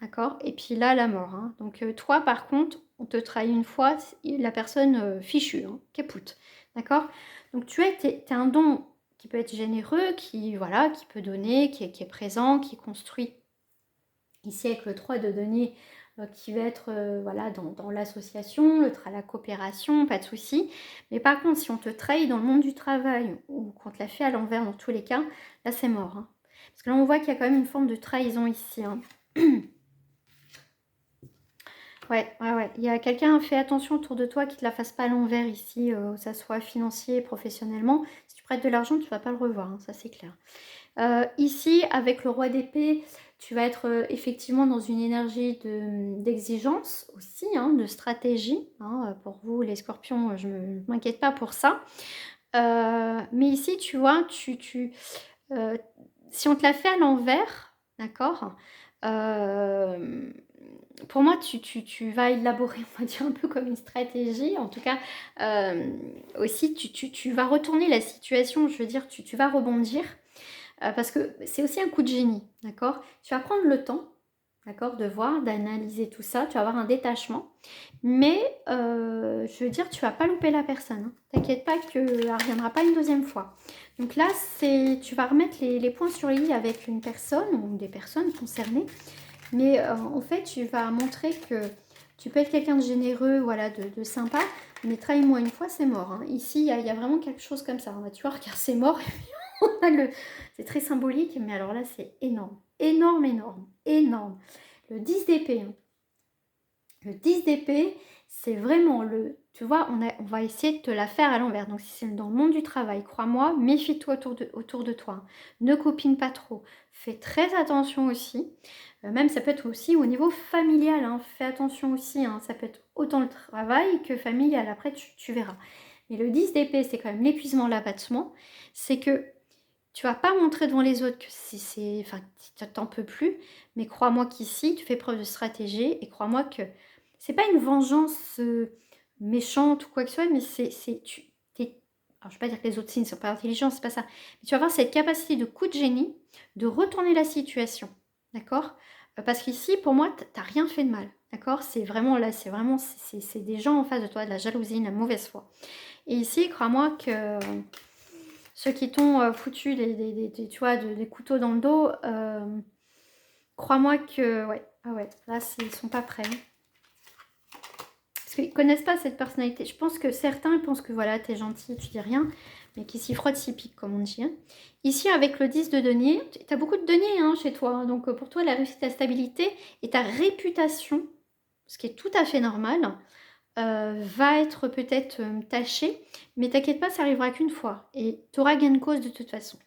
d'accord? Et puis là, la mort, hein. Donc toi, par contre, on te trahit une fois, la personne fichue, hein, caput, d'accord? Donc t'es un don qui peut être généreux, qui, voilà, qui peut donner, qui est présent, qui construit. Ici, avec le 3 de denier, qui va être voilà, dans l'association, la coopération, pas de souci. Mais par contre, si on te trahit dans le monde du travail ou qu'on te l'a fait à l'envers dans tous les cas, là, c'est mort, hein. Parce que là, on voit qu'il y a quand même une forme de trahison ici, hein. Ouais, ouais, ouais. Il y a quelqu'un, fais attention autour de toi qu'il ne te la fasse pas à l'envers ici, que ça soit financier, professionnellement. Si tu prêtes de l'argent, tu ne vas pas le revoir, hein, ça c'est clair. Ici, avec le roi d'épée, tu vas être effectivement dans une énergie d'exigence aussi, hein, de stratégie. Hein, pour vous, les scorpions, je ne m'inquiète pas pour ça. Mais ici, tu vois, euh, si on te l'a fait à l'envers, d'accord, pour moi, tu vas élaborer, on va dire, un peu comme une stratégie. En tout cas, aussi, tu vas retourner la situation, je veux dire, tu vas rebondir. Parce que c'est aussi un coup de génie, d'accord? Tu vas prendre le temps, d'accord, de voir, d'analyser tout ça, tu vas avoir un détachement, mais je veux dire, tu vas pas louper la personne, hein. T'inquiète pas qu'elle ne reviendra pas une deuxième fois. Donc là, tu vas remettre les points sur les i avec une personne ou des personnes concernées, mais en fait, tu vas montrer que tu peux être quelqu'un de généreux, voilà, de sympa, mais trahis-moi une fois, c'est mort, hein. Ici, il y a vraiment quelque chose comme ça. Tu vois, regarde, c'est mort. C'est très symbolique, mais alors là, c'est énorme. Énorme, énorme, énorme. Le 10 d'épée. Hein. Le 10 d'épée, c'est vraiment le... Tu vois, on va essayer de te la faire à l'envers. Donc, si c'est dans le monde du travail, crois-moi, méfie-toi autour de toi. Ne copine pas trop. Fais très attention aussi. Même, ça peut être aussi au niveau familial. Hein. Fais attention aussi. Hein. Ça peut être autant le travail que familial. Après, tu verras. Mais le 10 d'épée, c'est quand même l'épuisement, l'abattement. C'est que tu vas pas montrer devant les autres que enfin, tu t'en peux plus, mais crois-moi qu'ici, tu fais preuve de stratégie et crois-moi que c'est pas une vengeance méchante ou quoi que ce soit, mais alors, je ne vais pas dire que les autres signes ne sont pas intelligents, c'est pas ça. Mais tu vas avoir cette capacité de coup de génie de retourner la situation, d'accord? Parce qu'ici, pour moi, tu n'as rien fait de mal, d'accord? C'est vraiment là, c'est des gens en face de toi, de la jalousie, de la mauvaise foi. Et ici, crois-moi que ceux qui t'ont foutu tu vois, des couteaux dans le dos, crois-moi que, ouais, ah ouais, là, ils sont pas prêts. Parce qu'ils connaissent pas cette personnalité. Je pense que certains pensent que voilà, t'es gentil, tu dis rien, mais qui s'y frottent, s'y piquent, comme on dit. Hein. Ici, avec le 10 de denier, tu as beaucoup de deniers hein, chez toi. Hein. Donc, pour toi, la réussite, la stabilité et ta réputation, ce qui est tout à fait normal, va être peut-être tachée, mais t'inquiète pas, ça arrivera qu'une fois. Et tu auras gain de cause de toute façon.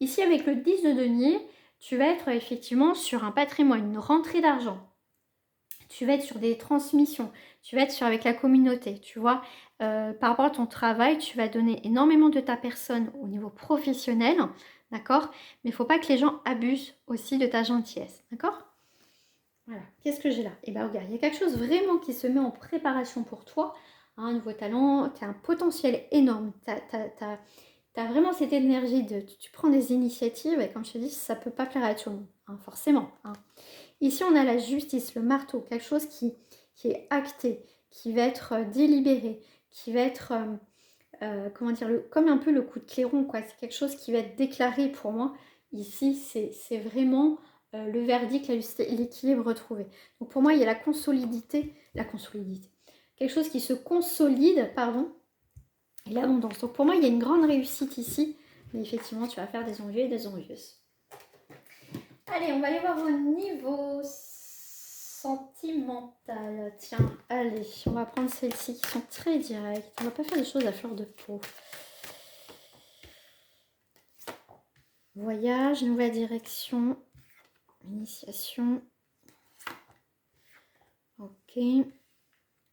Ici, avec le 10 de denier, tu vas être effectivement sur un patrimoine, une rentrée d'argent. Tu vas être sur des transmissions, tu vas être avec la communauté, tu vois. Par rapport à ton travail, tu vas donner énormément de ta personne au niveau professionnel, d'accord? Mais il ne faut pas que les gens abusent aussi de ta gentillesse, d'accord? Voilà, qu'est-ce que j'ai là? Eh bien, regarde, il y a quelque chose vraiment qui se met en préparation pour toi. Un nouveau talent, tu as un potentiel énorme. Tu as vraiment cette énergie tu prends des initiatives et comme je te dis, ça ne peut pas plaire à tout le monde, hein, forcément. Hein. Ici, on a la justice, le marteau, quelque chose qui est acté, qui va être délibéré, qui va être, comment dire, comme un peu le coup de clairon, quoi. C'est quelque chose qui va être déclaré pour moi. Ici, c'est vraiment le verdict, l'équilibre retrouvé. Donc pour moi, il y a la consolidité, quelque chose qui se consolide, pardon, et l'abondance. Donc pour moi, il y a une grande réussite ici, mais effectivement, tu vas faire des envieux et des envieuses. Allez, on va aller voir au niveau sentimental. Tiens, allez, on va prendre celles-ci qui sont très directes. On va pas faire des choses à fleur de peau. Voyage, nouvelle direction, initiation. Ok.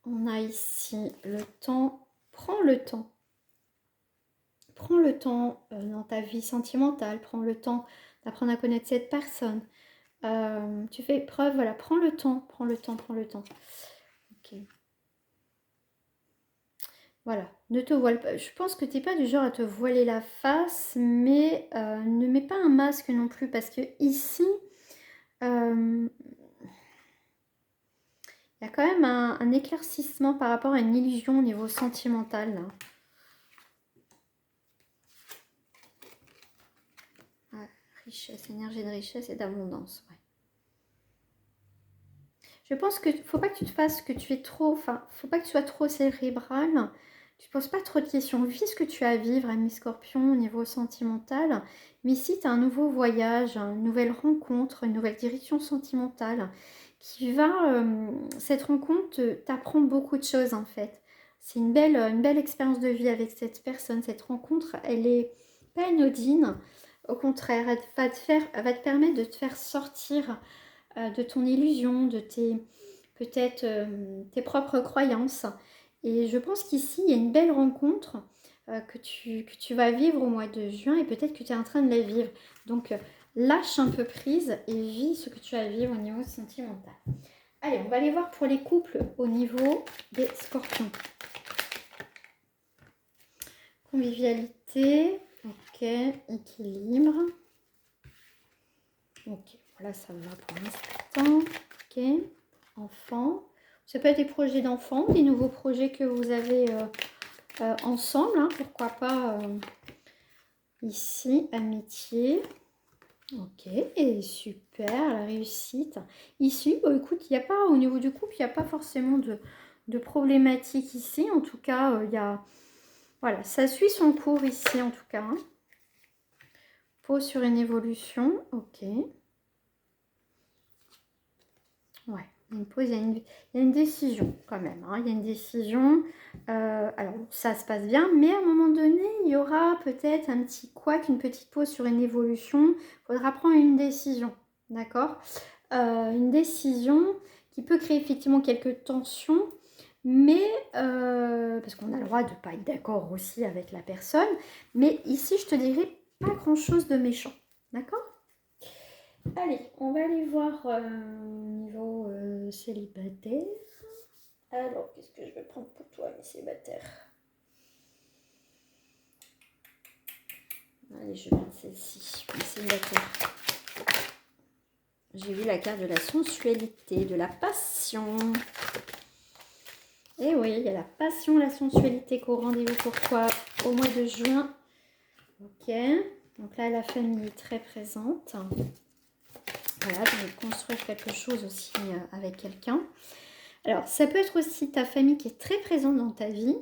On a ici le temps. Prends le temps. Prends le temps dans ta vie sentimentale. Prends le temps d'apprendre à connaître cette personne. Tu fais preuve, voilà, prends le temps. Ok. Voilà, ne te voile pas. Je pense que tu n'es pas du genre à te voiler la face, mais ne mets pas un masque non plus, parce que ici, Il y a quand même un éclaircissement par rapport à une illusion au niveau sentimental, là. Ouais, richesse, énergie de richesse et d'abondance, ouais. Je pense que faut pas que tu te fasses que tu es trop, enfin, faut pas que tu sois trop cérébral. Tu ne poses pas trop de questions. Vis ce que tu as à vivre, ami Scorpion, au niveau sentimental. Mais ici, tu as un nouveau voyage, une nouvelle rencontre, une nouvelle direction sentimentale qui va, cette rencontre t'apprend beaucoup de choses en fait. C'est une belle expérience de vie avec cette personne. Cette rencontre, elle est pas anodine. Au contraire, elle va te permettre de te faire sortir de ton illusion, de tes peut-être tes propres croyances. Et je pense qu'ici, il y a une belle rencontre que tu vas vivre au mois de juin et peut-être que tu es en train de la vivre. Donc, lâche un peu prise et vis ce que tu as à vivre au niveau sentimental. Allez, on va aller voir pour les couples au niveau des scorpions. Convivialité, ok, équilibre. Ok, voilà, ça va pour l'instant. Ok, enfant. Ça peut être des projets d'enfants, des nouveaux projets que vous avez ensemble, hein, pourquoi pas ici, amitié. Ok, et super, la réussite. Ici, oh, écoute, il n'y a pas, au niveau du couple, il n'y a pas forcément de problématique ici. En tout cas, il y a, voilà, ça suit son cours ici, en tout cas. Hein. Pause sur une évolution, ok. Ouais, une pause, il y a une décision quand même. Hein, il y a une décision. Alors, ça se passe bien, mais à un moment donné, il y aura peut-être un petit couac, une petite pause sur une évolution. Il faudra prendre une décision, d'accord. Une décision qui peut créer effectivement quelques tensions, mais parce qu'on a le droit de ne pas être d'accord aussi avec la personne. Mais ici, je te dirais pas grand-chose de méchant, d'accord. Allez, on va aller voir au niveau célibataire. Alors, qu'est-ce que je vais prendre pour toi, mes célibataires? Allez, je vais prendre celle-ci, mes célibataires. J'ai vu la carte de la sensualité, de la passion. Et oui, il y a la passion, la sensualité qu'au rendez-vous pour toi au mois de juin. Ok, donc là, la famille est très présente. Voilà, donc construire quelque chose aussi avec quelqu'un. Alors, ça peut être aussi ta famille qui est très présente dans ta vie.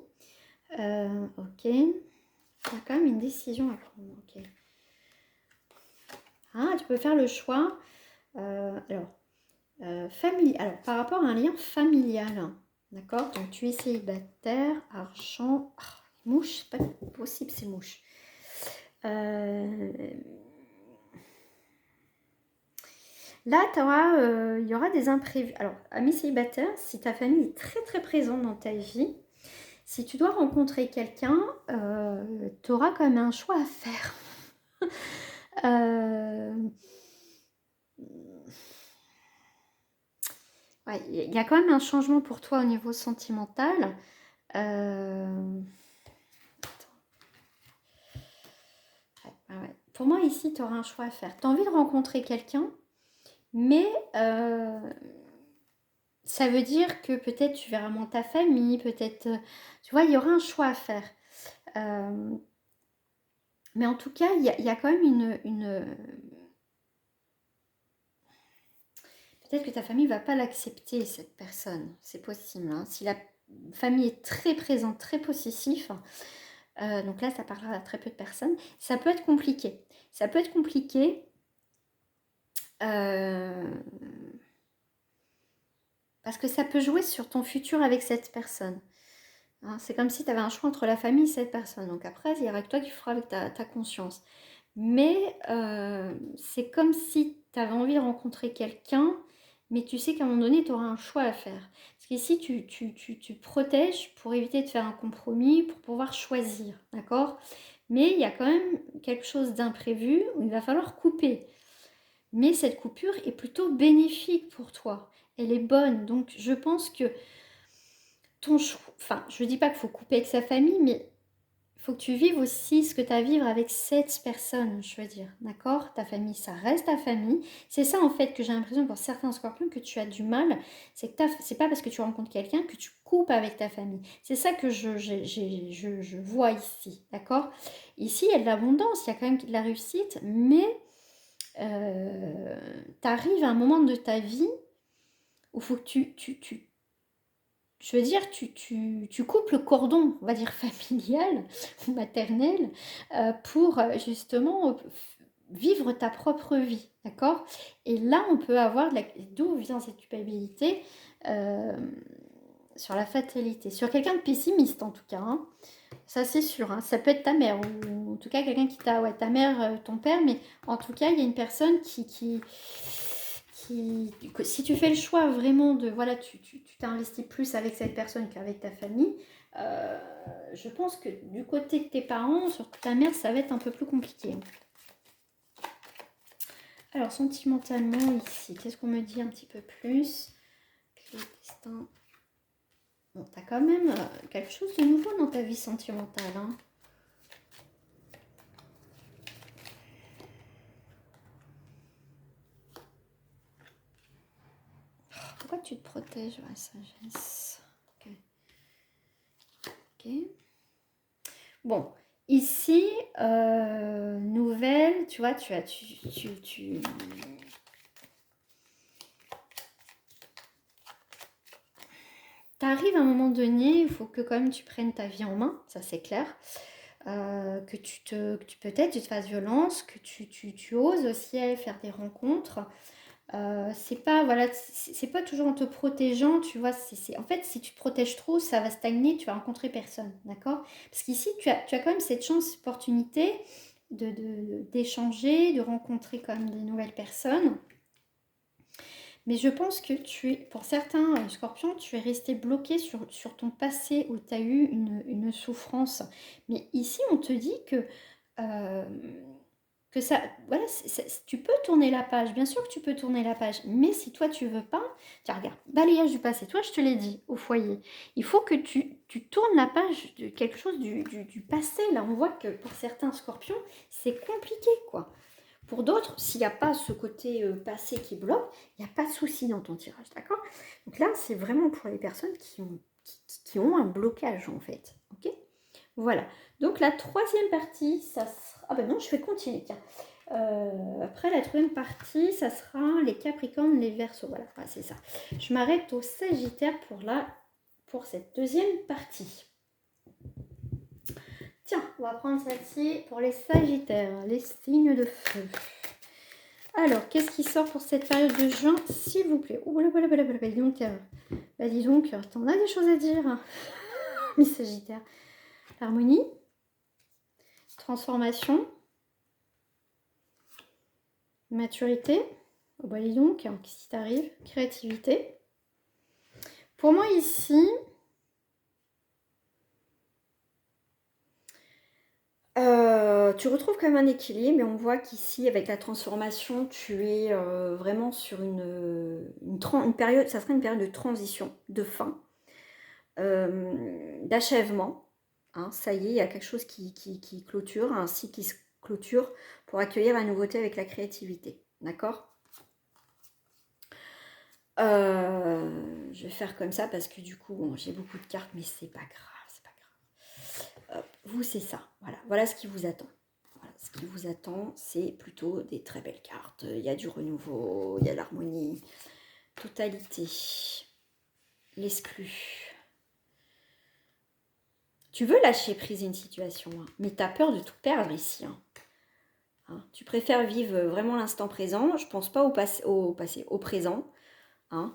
Ok. Il y a quand même une décision à prendre. Ok. Ah, tu peux faire le choix. Alors, par rapport à un lien familial. D'accord. Donc, tu es célibataire, argent. Ah, mouche, c'est pas possible, c'est mouche. Là, il y aura des imprévus. Alors, amis célibataires, si ta famille est très très présente dans ta vie, si tu dois rencontrer quelqu'un, tu auras quand même un choix à faire. Ouais, il y a quand même un changement pour toi au niveau sentimental. Ouais. Pour moi, ici, tu auras un choix à faire. Tu as envie de rencontrer quelqu'un, mais ça veut dire que peut-être tu verras moins ta famille, peut-être, tu vois, il y aura un choix à faire. Mais en tout cas, il y a quand même peut-être que ta famille ne va pas l'accepter, cette personne. C'est possible. Hein. Si la famille est très présente, très possessif, donc là, ça parlera à très peu de personnes, ça peut être compliqué. Ça peut être compliqué. Parce que ça peut jouer sur ton futur avec cette personne. Hein, c'est comme si tu avais un choix entre la famille et cette personne. Donc après, il y aura que toi qui feras avec ta conscience. Mais c'est comme si tu avais envie de rencontrer quelqu'un, mais tu sais qu'à un moment donné, tu auras un choix à faire. Parce qu'ici, tu protèges pour éviter de faire un compromis, pour pouvoir choisir, d'accord. Mais il y a quand même quelque chose d'imprévu où il va falloir couper. Mais cette coupure est plutôt bénéfique pour toi. Elle est bonne. Donc, je pense que ton choix... Enfin, je ne dis pas qu'il faut couper avec sa famille, mais il faut que tu vives aussi ce que tu as à vivre avec cette personne, je veux dire, d'accord? Ta famille, ça reste ta famille. C'est ça, en fait, que j'ai l'impression pour certains scorpions que tu as du mal. C'est que c'est pas parce que tu rencontres quelqu'un que tu coupes avec ta famille. C'est ça que je vois ici, d'accord? Ici, il y a de l'abondance, il y a quand même de la réussite, mais tu arrives à un moment de ta vie où il faut que je veux dire, tu coupes le cordon, on va dire familial ou maternel, pour justement vivre ta propre vie, d'accord? Et là, on peut avoir d'où vient cette culpabilité euh, sur la fatalité, sur quelqu'un de pessimiste en tout cas, hein. Ça c'est sûr, hein. Ça peut être ta mère ou en tout cas quelqu'un qui t'a, ouais, ta mère, ton père, mais en tout cas, il y a une personne si tu fais le choix vraiment de, voilà, tu t'investis plus avec cette personne qu'avec ta famille, euh, je pense que du côté de tes parents, surtout ta mère, ça va être un peu plus compliqué. Alors, sentimentalement, ici, qu'est-ce qu'on me dit un petit peu plus? Le destin. Bon, t'as quand même quelque chose de nouveau dans ta vie sentimentale, hein. Pourquoi tu te protèges? La sagesse. Ok. Ok. Bon, ici, nouvelle, tu vois, tu arrives à un moment donné, il faut que quand même tu prennes ta vie en main, ça c'est clair. Que peut-être tu te fasses violence, que tu oses aussi aller faire des rencontres. C'est pas, voilà, c'est pas toujours en te protégeant, tu vois. En fait, si tu te protèges trop, ça va stagner, tu vas rencontrer personne, d'accord? Parce qu'ici, tu as quand même cette chance, cette opportunité d'échanger, de rencontrer quand même des nouvelles personnes. Mais je pense que pour certains scorpions, tu es resté bloqué sur ton passé où tu as eu une souffrance. Mais ici, on te dit euh, que ça, voilà, tu peux tourner la page. Bien sûr que tu peux tourner la page. Mais si toi, tu veux pas, tiens, regarde, balayage du passé. Toi, je te l'ai dit au foyer. Il faut que tu tournes la page de quelque chose du passé. Là, on voit que pour certains scorpions, c'est compliqué, quoi. Pour d'autres, s'il n'y a pas ce côté passé qui bloque, il n'y a pas de souci dans ton tirage, d'accord? Donc là, c'est vraiment pour les personnes qui ont un blocage, en fait. Ok? Voilà. Donc la troisième partie, ça sera... Ah ben non, je vais continuer, tiens. Après la troisième partie, ça sera les Capricornes, les Verseaux. Voilà, c'est ça. Je m'arrête au Sagittaire pour cette deuxième partie. Tiens, on va prendre celle-ci pour les Sagittaires, les signes de feu. Alors, qu'est-ce qui sort pour cette période de juin, s'il vous plaît? Oh, voilà, dis donc, t'en as des choses à dire, les Sagittaires. L'harmonie, transformation, maturité. Oh, dis donc, qu'est-ce qui t'arrive? Créativité. Pour moi, ici... tu retrouves quand même un équilibre, mais on voit qu'ici, avec la transformation, tu es vraiment sur une période, ça sera une période de transition, de fin, d'achèvement. Hein, ça y est, il y a quelque chose qui clôture, un cycle qui se clôture pour accueillir la nouveauté avec la créativité. D'accord? Je vais faire comme ça parce que du coup, bon, j'ai beaucoup de cartes, mais c'est pas grave, c'est pas grave. Vous, c'est ça. Voilà ce qui vous attend. Voilà, ce qui vous attend, c'est plutôt des très belles cartes. Il y a du renouveau, il y a l'harmonie, totalité, l'exclu. Tu veux lâcher prise une situation, hein, mais tu as peur de tout perdre ici. Hein. Tu préfères vivre vraiment l'instant présent. Je pense pas au passé, au présent. Hein.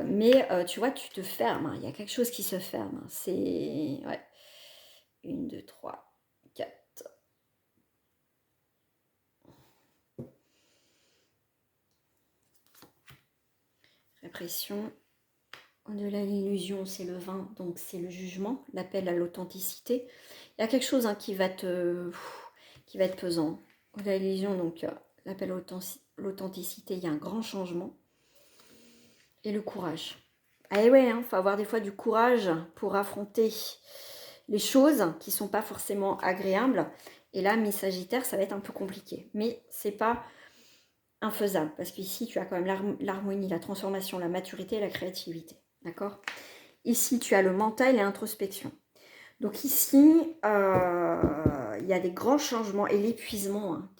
Mais tu vois, tu te fermes. Il y a quelque chose qui se ferme. C'est... Ouais. 1, 2, 3, 4. Répression. Au-delà de l'illusion, c'est le 20, donc c'est le jugement, l'appel à l'authenticité. Il y a quelque chose qui va être pesant. Au-delà de l'illusion, donc l'appel à l'authenticité, il y a un grand changement. Et le courage. Ah ouais, faut avoir des fois du courage pour affronter les choses qui ne sont pas forcément agréables. Et là, mi-Sagittaire, ça va être un peu compliqué. Mais c'est pas infaisable. Parce qu'ici, tu as quand même l'harmonie, la transformation, la maturité et la créativité. D'accord? Ici, tu as le mental et l'introspection. Donc ici, il y a des grands changements et l'épuisement. Hein.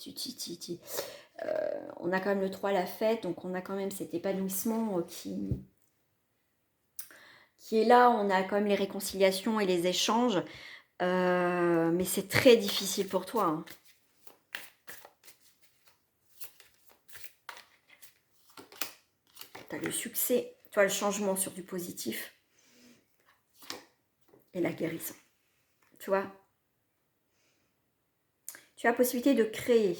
On a quand même le 3, la fête, donc on a quand même cet épanouissement qui est là. On a quand même les réconciliations et les échanges. Mais c'est très difficile pour toi. Hein. Tu as le succès, tu as le changement sur du positif et la guérison. Tu vois, tu as la possibilité de créer,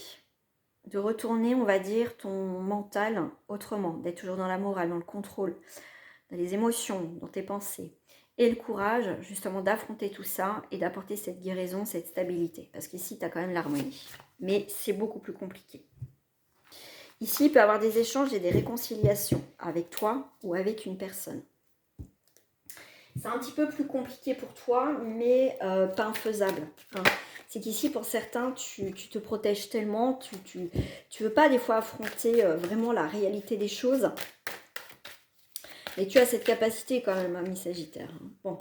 de retourner, on va dire, ton mental autrement, d'être toujours dans la morale, dans le contrôle, dans les émotions, dans tes pensées. Et le courage, justement, d'affronter tout ça et d'apporter cette guérison, cette stabilité. Parce qu'ici, tu as quand même l'harmonie. Mais c'est beaucoup plus compliqué. Ici, il peut y avoir des échanges et des réconciliations avec toi ou avec une personne. C'est un petit peu plus compliqué pour toi, mais pas infaisable. Hein. C'est qu'ici, pour certains, tu te protèges tellement, tu veux pas des fois affronter vraiment la réalité des choses. Mais tu as cette capacité quand même, hein, mi-Sagittaire. Hein. Bon,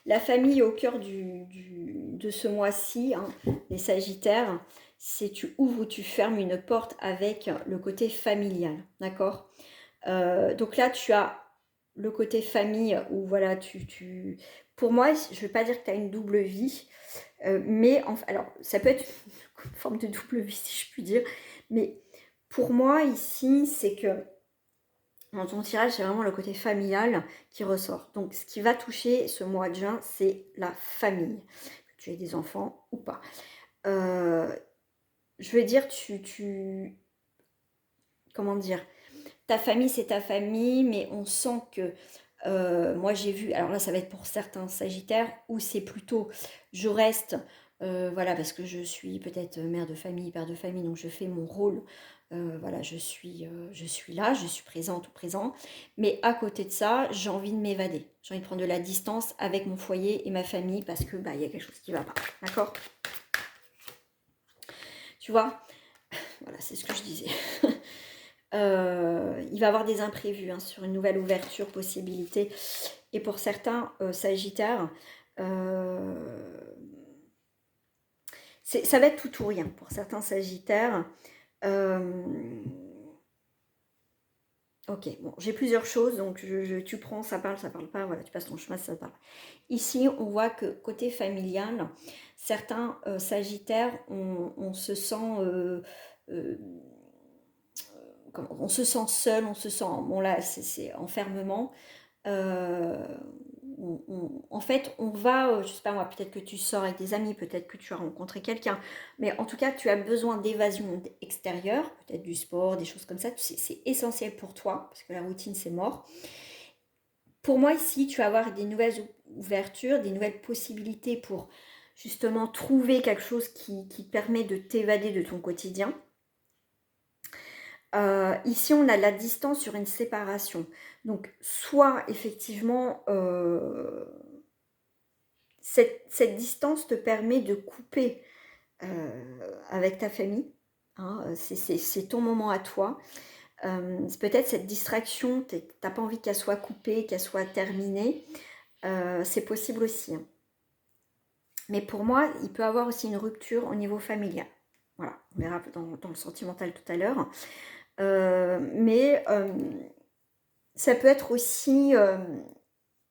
la famille au cœur de ce mois-ci, hein, les Sagittaires, c'est tu ouvres ou tu fermes une porte avec le côté familial, d'accord? Donc là, tu as le côté famille où voilà, pour moi, je ne vais pas dire que tu as une double vie, mais alors ça peut être une forme de double vie si je puis dire, mais pour moi ici, c'est que dans ton tirage, c'est vraiment le côté familial qui ressort. Donc ce qui va toucher ce mois de juin, c'est la famille, que tu aies des enfants ou pas. Je veux dire, comment dire, ta famille, c'est ta famille, mais on sent que, moi j'ai vu, alors là ça va être pour certains Sagittaires, où c'est plutôt, je reste, voilà, parce que je suis peut-être mère de famille, père de famille, donc je fais mon rôle, voilà, je suis là, je suis présente ou présent, mais à côté de ça, j'ai envie de m'évader, j'ai envie de prendre de la distance avec mon foyer et ma famille, parce que, bah, il y a quelque chose qui ne va pas, d'accord? Tu vois, voilà, c'est ce que je disais. Il va y avoir des imprévus hein, sur une nouvelle ouverture, possibilité. Et pour certains Sagittaires, ça va être tout ou rien. Pour certains Sagittaires, ok, bon, j'ai plusieurs choses, donc tu prends, ça parle pas, voilà, tu passes ton chemin, ça parle. Ici, on voit que côté familial, certains Sagittaires, on se sent... on se sent seul, on se sent, bon là c'est enfermement, en fait on va, je sais pas moi, peut-être que tu sors avec des amis, peut-être que tu as rencontré quelqu'un, mais en tout cas tu as besoin d'évasion extérieure, peut-être du sport, des choses comme ça, c'est essentiel pour toi, parce que la routine c'est mort. Pour moi ici tu vas avoir des nouvelles ouvertures, des nouvelles possibilités pour justement trouver quelque chose qui te permet de t'évader de ton quotidien. Ici, on a la distance sur une séparation. Donc, soit effectivement, cette distance te permet de couper avec ta famille. Hein, c'est ton moment à toi. C'est peut-être cette distraction, tu n'as pas envie qu'elle soit coupée, qu'elle soit terminée. C'est possible aussi. Hein. Mais pour moi, il peut y avoir aussi une rupture au niveau familial. Voilà, on verra dans le sentimental tout à l'heure. Mais ça peut être aussi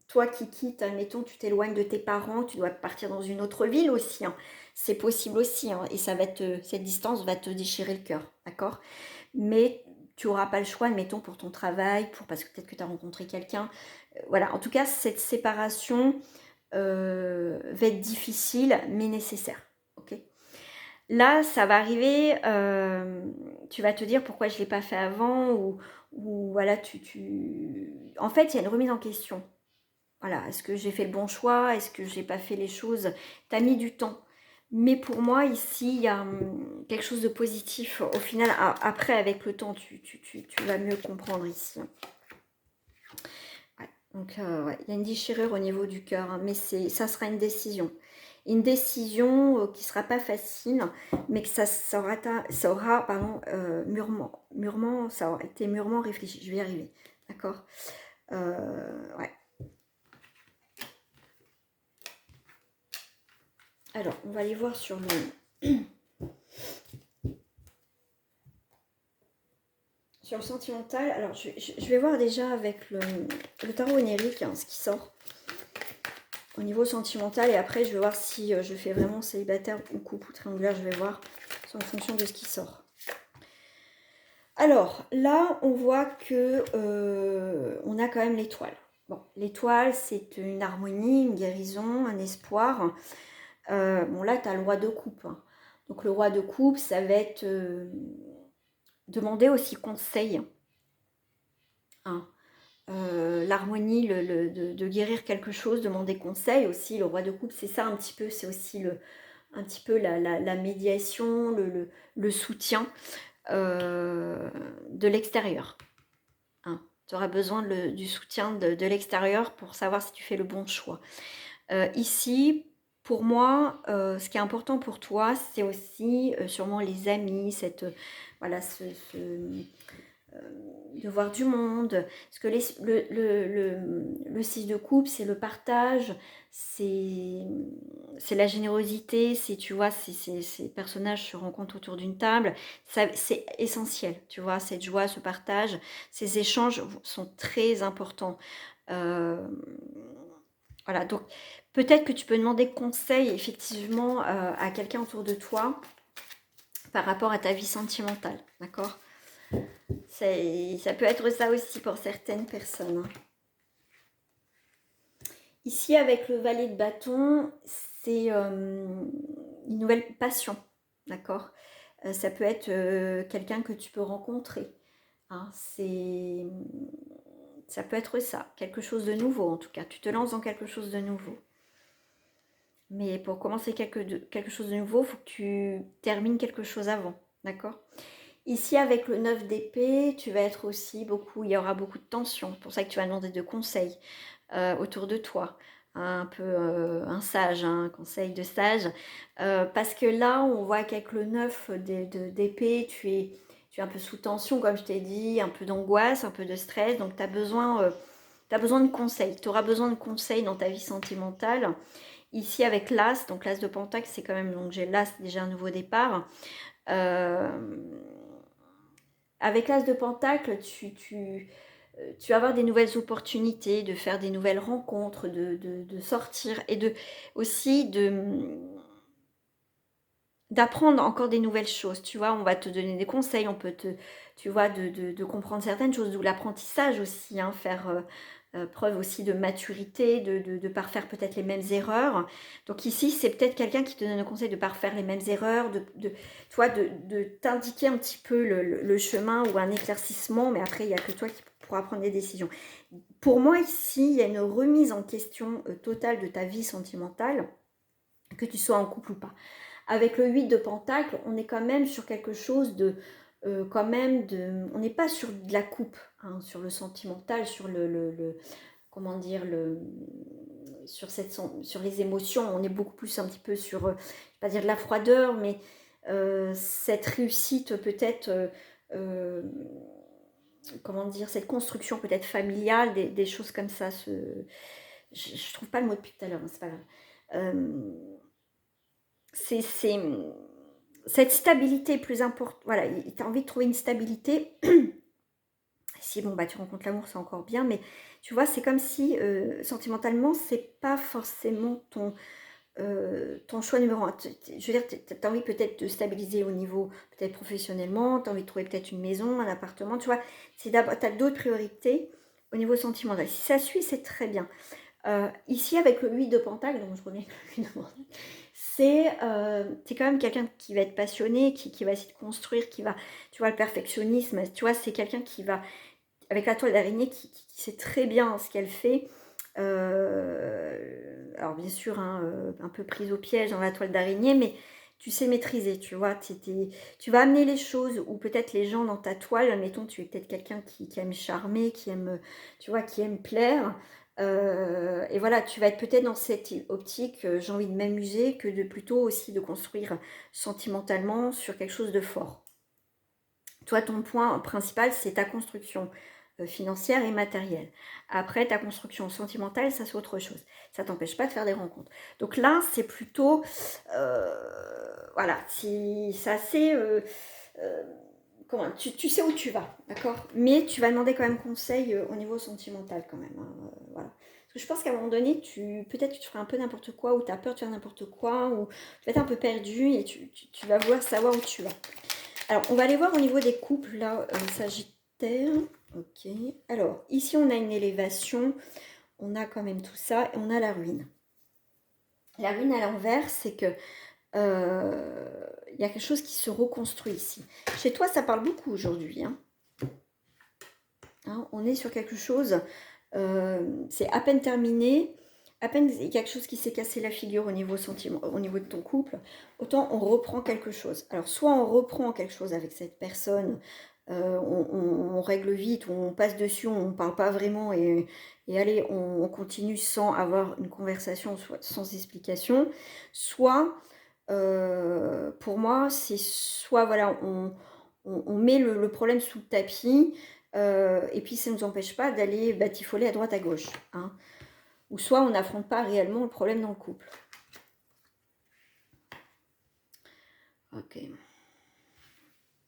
toi qui quittes, admettons, tu t'éloignes de tes parents, tu dois partir dans une autre ville aussi. Hein. C'est possible aussi. Hein, et cette distance va te déchirer le cœur, d'accord? Mais tu n'auras pas le choix, admettons, pour ton travail, parce que peut-être que tu as rencontré quelqu'un. Voilà, en tout cas, cette séparation va être difficile, mais nécessaire. Ok? Là, ça va arriver, tu vas te dire pourquoi je ne l'ai pas fait avant, ou voilà, en fait, il y a une remise en question. Voilà, est-ce que j'ai fait le bon choix? Est-ce que j'ai pas fait les choses? Tu as mis du temps. Mais pour moi, ici, il y a quelque chose de positif. Au final, après, avec le temps, tu vas mieux comprendre ici. Ouais, donc, ouais, il y a une déchirure au niveau du cœur, hein, mais ça sera une décision. une décision qui sera pas facile, mais que ça aura pardon, mûrement, ça aura été mûrement réfléchi. Je vais y arriver, d'accord. Ouais. Alors, on va aller voir sur le sur le sentimental. Alors, je vais voir déjà avec le tarot onirique hein, ce qui sort au niveau sentimental, et après je vais voir si je fais vraiment célibataire ou couple ou triangulaire. Je vais voir en fonction de ce qui sort. Alors là on voit que on a quand même l'étoile. Bon, l'étoile c'est une harmonie, une guérison, un espoir. Bon là tu as le roi de coupe hein. Donc le roi de coupe ça va être demander aussi conseil hein. L'harmonie, de guérir quelque chose, demander conseil aussi. Le roi de coupe, c'est ça un petit peu, c'est aussi un petit peu la médiation, le soutien de l'extérieur. Hein. Tu auras besoin du soutien de l'extérieur pour savoir si tu fais le bon choix. Ici, pour moi, ce qui est important pour toi, c'est aussi sûrement les amis, voilà, de voir du monde, parce que le 6 de coupe, c'est le partage, c'est la générosité, c'est, tu vois, ces personnages se rencontrent autour d'une table, c'est essentiel, tu vois, cette joie, ce partage, ces échanges sont très importants. Voilà, donc peut-être que tu peux demander conseil, effectivement, à quelqu'un autour de toi, par rapport à ta vie sentimentale, d'accord ? Ça peut être ça aussi pour certaines personnes. Ici, avec le valet de bâton, c'est une nouvelle passion, d'accord. Ça peut être quelqu'un que tu peux rencontrer. Hein, ça peut être ça, quelque chose de nouveau en tout cas. Tu te lances dans quelque chose de nouveau. Mais pour commencer quelque chose de nouveau, il faut que tu termines quelque chose avant, d'accord. Ici, avec le 9 d'épée, tu vas être aussi il y aura beaucoup de tension. C'est pour ça que tu vas demander de conseils autour de toi. Un peu un sage, un conseil de sage. Parce que là, on voit qu'avec le 9 d'épée, tu es un peu sous tension, comme je t'ai dit, un peu d'angoisse, un peu de stress. Donc, tu as besoin de conseils. Tu auras besoin de conseils dans ta vie sentimentale. Ici, avec l'As, donc l'As de Pentacle, c'est quand même, donc j'ai l'As, déjà un nouveau départ. Avec l'As de Pentacle, tu vas avoir des nouvelles opportunités, de faire des nouvelles rencontres, de sortir et aussi d'apprendre encore des nouvelles choses. Tu vois, on va te donner des conseils, on peut tu vois, de comprendre certaines choses, d'où l'apprentissage aussi, hein, faire preuve aussi de maturité, de ne pas refaire peut-être les mêmes erreurs. Donc ici, c'est peut-être quelqu'un qui te donne le conseil de ne pas refaire les mêmes erreurs, de t'indiquer un petit peu le chemin ou un éclaircissement, mais après, il n'y a que toi qui pourras prendre des décisions. Pour moi, ici, il y a une remise en question totale de ta vie sentimentale, que tu sois en couple ou pas. Avec le 8 de Pentacle, on est quand même sur quelque chose on n'est pas sur de la coupe, hein, sur le sentimental, sur comment dire, sur les émotions. On est beaucoup plus un petit peu sur, je ne vais pas dire de la froideur, mais cette réussite peut-être, comment dire, cette construction peut-être familiale, des choses comme ça. Je ne trouve pas le mot depuis tout à l'heure, mais c'est pas grave. C'est cette stabilité est plus importante. Voilà, tu as envie de trouver une stabilité. Si bon, bah, tu rencontres l'amour, c'est encore bien, mais tu vois, c'est comme si sentimentalement, c'est pas forcément ton choix numéro un. Je veux dire, tu as envie peut-être de stabiliser au niveau, peut-être professionnellement, tu as envie de trouver peut-être une maison, un appartement, tu vois, tu as d'autres priorités au niveau sentimental. Si ça suit, c'est très bien. Ici, avec le 8 de Pentacle, donc je reviens c'est quand même quelqu'un qui va être passionné, qui va essayer de construire, qui va, tu vois, le perfectionnisme, tu vois, c'est quelqu'un qui va, avec la toile d'araignée, qui sait très bien ce qu'elle fait. Alors bien sûr, hein, un peu prise au piège dans la toile d'araignée, mais tu sais maîtriser, tu vois, tu vas amener les choses, ou peut-être les gens dans ta toile, admettons, tu es peut-être quelqu'un qui aime charmer, qui aime, tu vois, qui aime plaire, Et voilà, tu vas être peut-être dans cette optique, j'ai envie de m'amuser, que de plutôt aussi de construire sentimentalement sur quelque chose de fort. Toi, ton point principal, c'est ta construction financière et matérielle. Après, ta construction sentimentale, ça c'est autre chose. Ça t'empêche pas de faire des rencontres. Donc là, c'est plutôt, voilà, si c'est assez, comment, tu sais où tu vas, d'accord? Mais tu vas demander quand même conseil au niveau sentimental quand même, hein, voilà. Parce que je pense qu'à un moment donné, peut-être tu feras un peu n'importe quoi, ou tu as peur de faire n'importe quoi, ou tu vas être un peu perdu et tu vas vouloir savoir où tu vas. Alors, on va aller voir au niveau des couples, là, Sagittaire. Ok. Alors, ici, on a une élévation. On a quand même tout ça. Et on a la ruine. La ruine à l'envers, c'est que il y a quelque chose qui se reconstruit ici. Chez toi, ça parle beaucoup aujourd'hui. Hein, on est sur quelque chose, c'est à peine terminé. À peine il y a quelque chose qui s'est cassé la figure au niveau sentiment, au niveau de ton couple, autant on reprend quelque chose. Alors soit on reprend quelque chose avec cette personne, on règle vite, on passe dessus, on ne parle pas vraiment et allez, on continue sans avoir une conversation, sans explication. Soit, pour moi, c'est soit voilà, on met le problème sous le tapis, et puis ça ne nous empêche pas d'aller batifoler à droite à gauche. Hein. Ou soit on n'affronte pas réellement le problème dans le couple. Ok.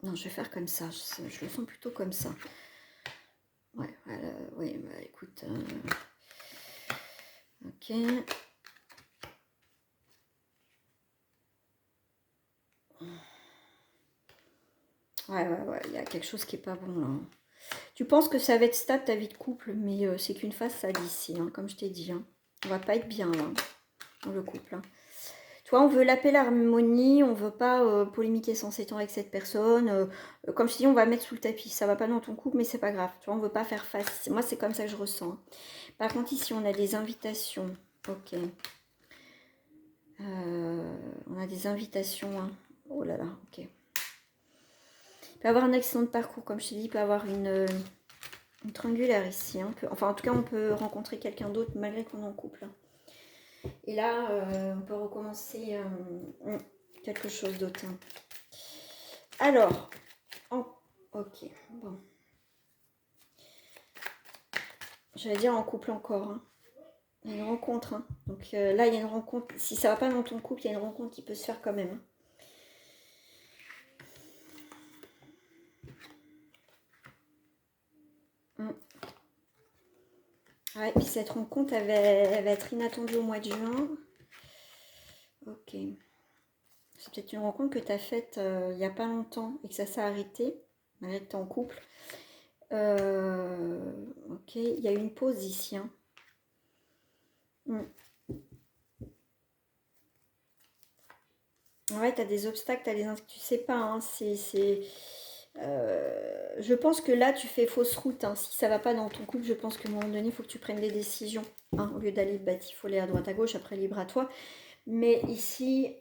Non, je vais faire comme ça. Je le sens plutôt comme ça. Ouais, oui, bah écoute. Ok. Ouais, il y a quelque chose qui est pas bon là. Tu penses que ça va être stable ta vie de couple, mais c'est qu'une phase ça d'ici, hein, comme je t'ai dit. Hein. On va pas être bien là, dans le couple. Hein. Toi, on veut la paix, l'harmonie, on veut pas polémiquer sans s'étendre avec cette personne. Comme je te dis, on va mettre sous le tapis. Ça va pas dans ton couple, mais c'est pas grave. Tu vois, on veut pas faire face. Moi, c'est comme ça que je ressens. Hein. Par contre, ici, on a des invitations. Ok. On a des invitations. Hein. Oh là là, ok. Il peut y avoir un accident de parcours, comme je te dis, il peut y avoir une triangulaire ici. Hein. Enfin, en tout cas, on peut rencontrer quelqu'un d'autre malgré qu'on est en couple. Hein. Et là, on peut recommencer quelque chose d'autre. Hein. Alors, ok, bon. J'allais dire en couple encore. Hein. Il y a une rencontre. Hein. Donc là, il y a une rencontre. Si ça va pas dans ton couple, il y a une rencontre qui peut se faire quand même. Hein. Ouais, puis cette rencontre, elle va être inattendue au mois de juin. Ok. C'est peut-être une rencontre que tu as faite il n'y a pas longtemps et que ça s'est arrêté, malgré que tu es en couple. Ok, il y a une pause ici. Hein. Ouais, tu as des obstacles, tu sais pas. Hein, je pense que là, tu fais fausse route. Hein. Si ça va pas dans ton couple, je pense qu'à un moment donné, il faut que tu prennes des décisions. Hein, au lieu d'aller batifoler à droite à gauche, après libre à toi. Mais ici,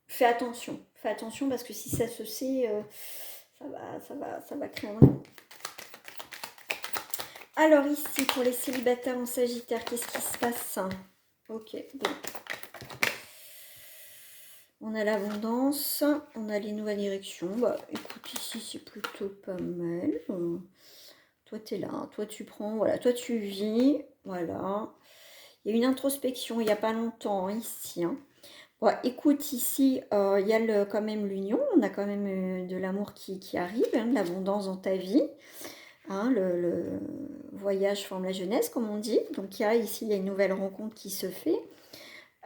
fais attention. Fais attention parce que si ça se sait, ça va créer un... Alors ici, pour les célibataires en Sagittaire, qu'est-ce qui se passe? Ok, bon. On a l'abondance, on a les nouvelles directions. Bah, écoute, ici, c'est plutôt pas mal. Toi, tu es là, toi, tu prends, voilà, toi, tu vis, voilà. Il y a une introspection il n'y a pas longtemps, hein, ici. Hein. Bon, écoute, ici, il y a quand même l'union, on a quand même de l'amour qui arrive, hein, de l'abondance dans ta vie. Hein, le voyage forme la jeunesse, comme on dit. Donc, ici, il y a une nouvelle rencontre qui se fait.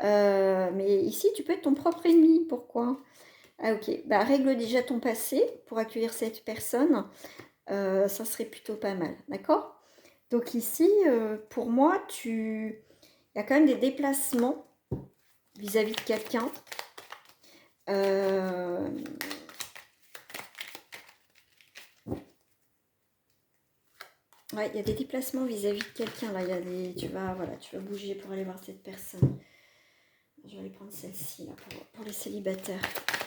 Mais ici, tu peux être ton propre ennemi. Pourquoi? Ah ok, bah, règle déjà ton passé pour accueillir cette personne. Ça serait plutôt pas mal, d'accord? Donc ici, pour moi, il y a quand même des déplacements vis-à-vis de quelqu'un. Ouais, il y a des déplacements vis-à-vis de quelqu'un. Là, il y a des... tu vas bouger pour aller voir cette personne. Je vais aller prendre celle-ci là pour les célibataires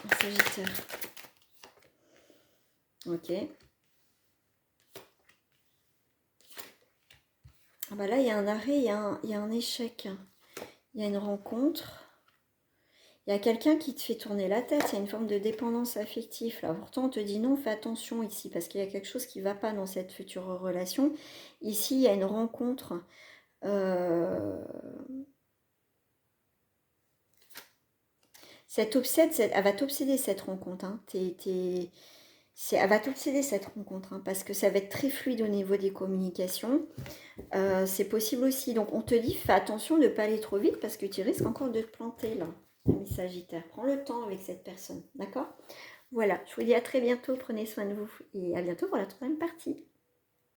en Sagittaire. Ok. Ah bah là, il y a un arrêt, il y a un échec. Il y a une rencontre. Il y a quelqu'un qui te fait tourner la tête. Il y a une forme de dépendance affective. Là, pourtant, on te dit non, fais attention ici, parce qu'il y a quelque chose qui ne va pas dans cette future relation. Ici, il y a une rencontre. Cette obsède, elle va t'obséder cette rencontre. Hein. Elle va t'obséder cette rencontre, hein, parce que ça va être très fluide au niveau des communications. C'est possible aussi. Donc on te dit, fais attention de ne pas aller trop vite parce que tu risques encore de te planter là, mes Sagittaires. Prends le temps avec cette personne, d'accord? Voilà, je vous dis à très bientôt, prenez soin de vous et à bientôt pour la troisième partie.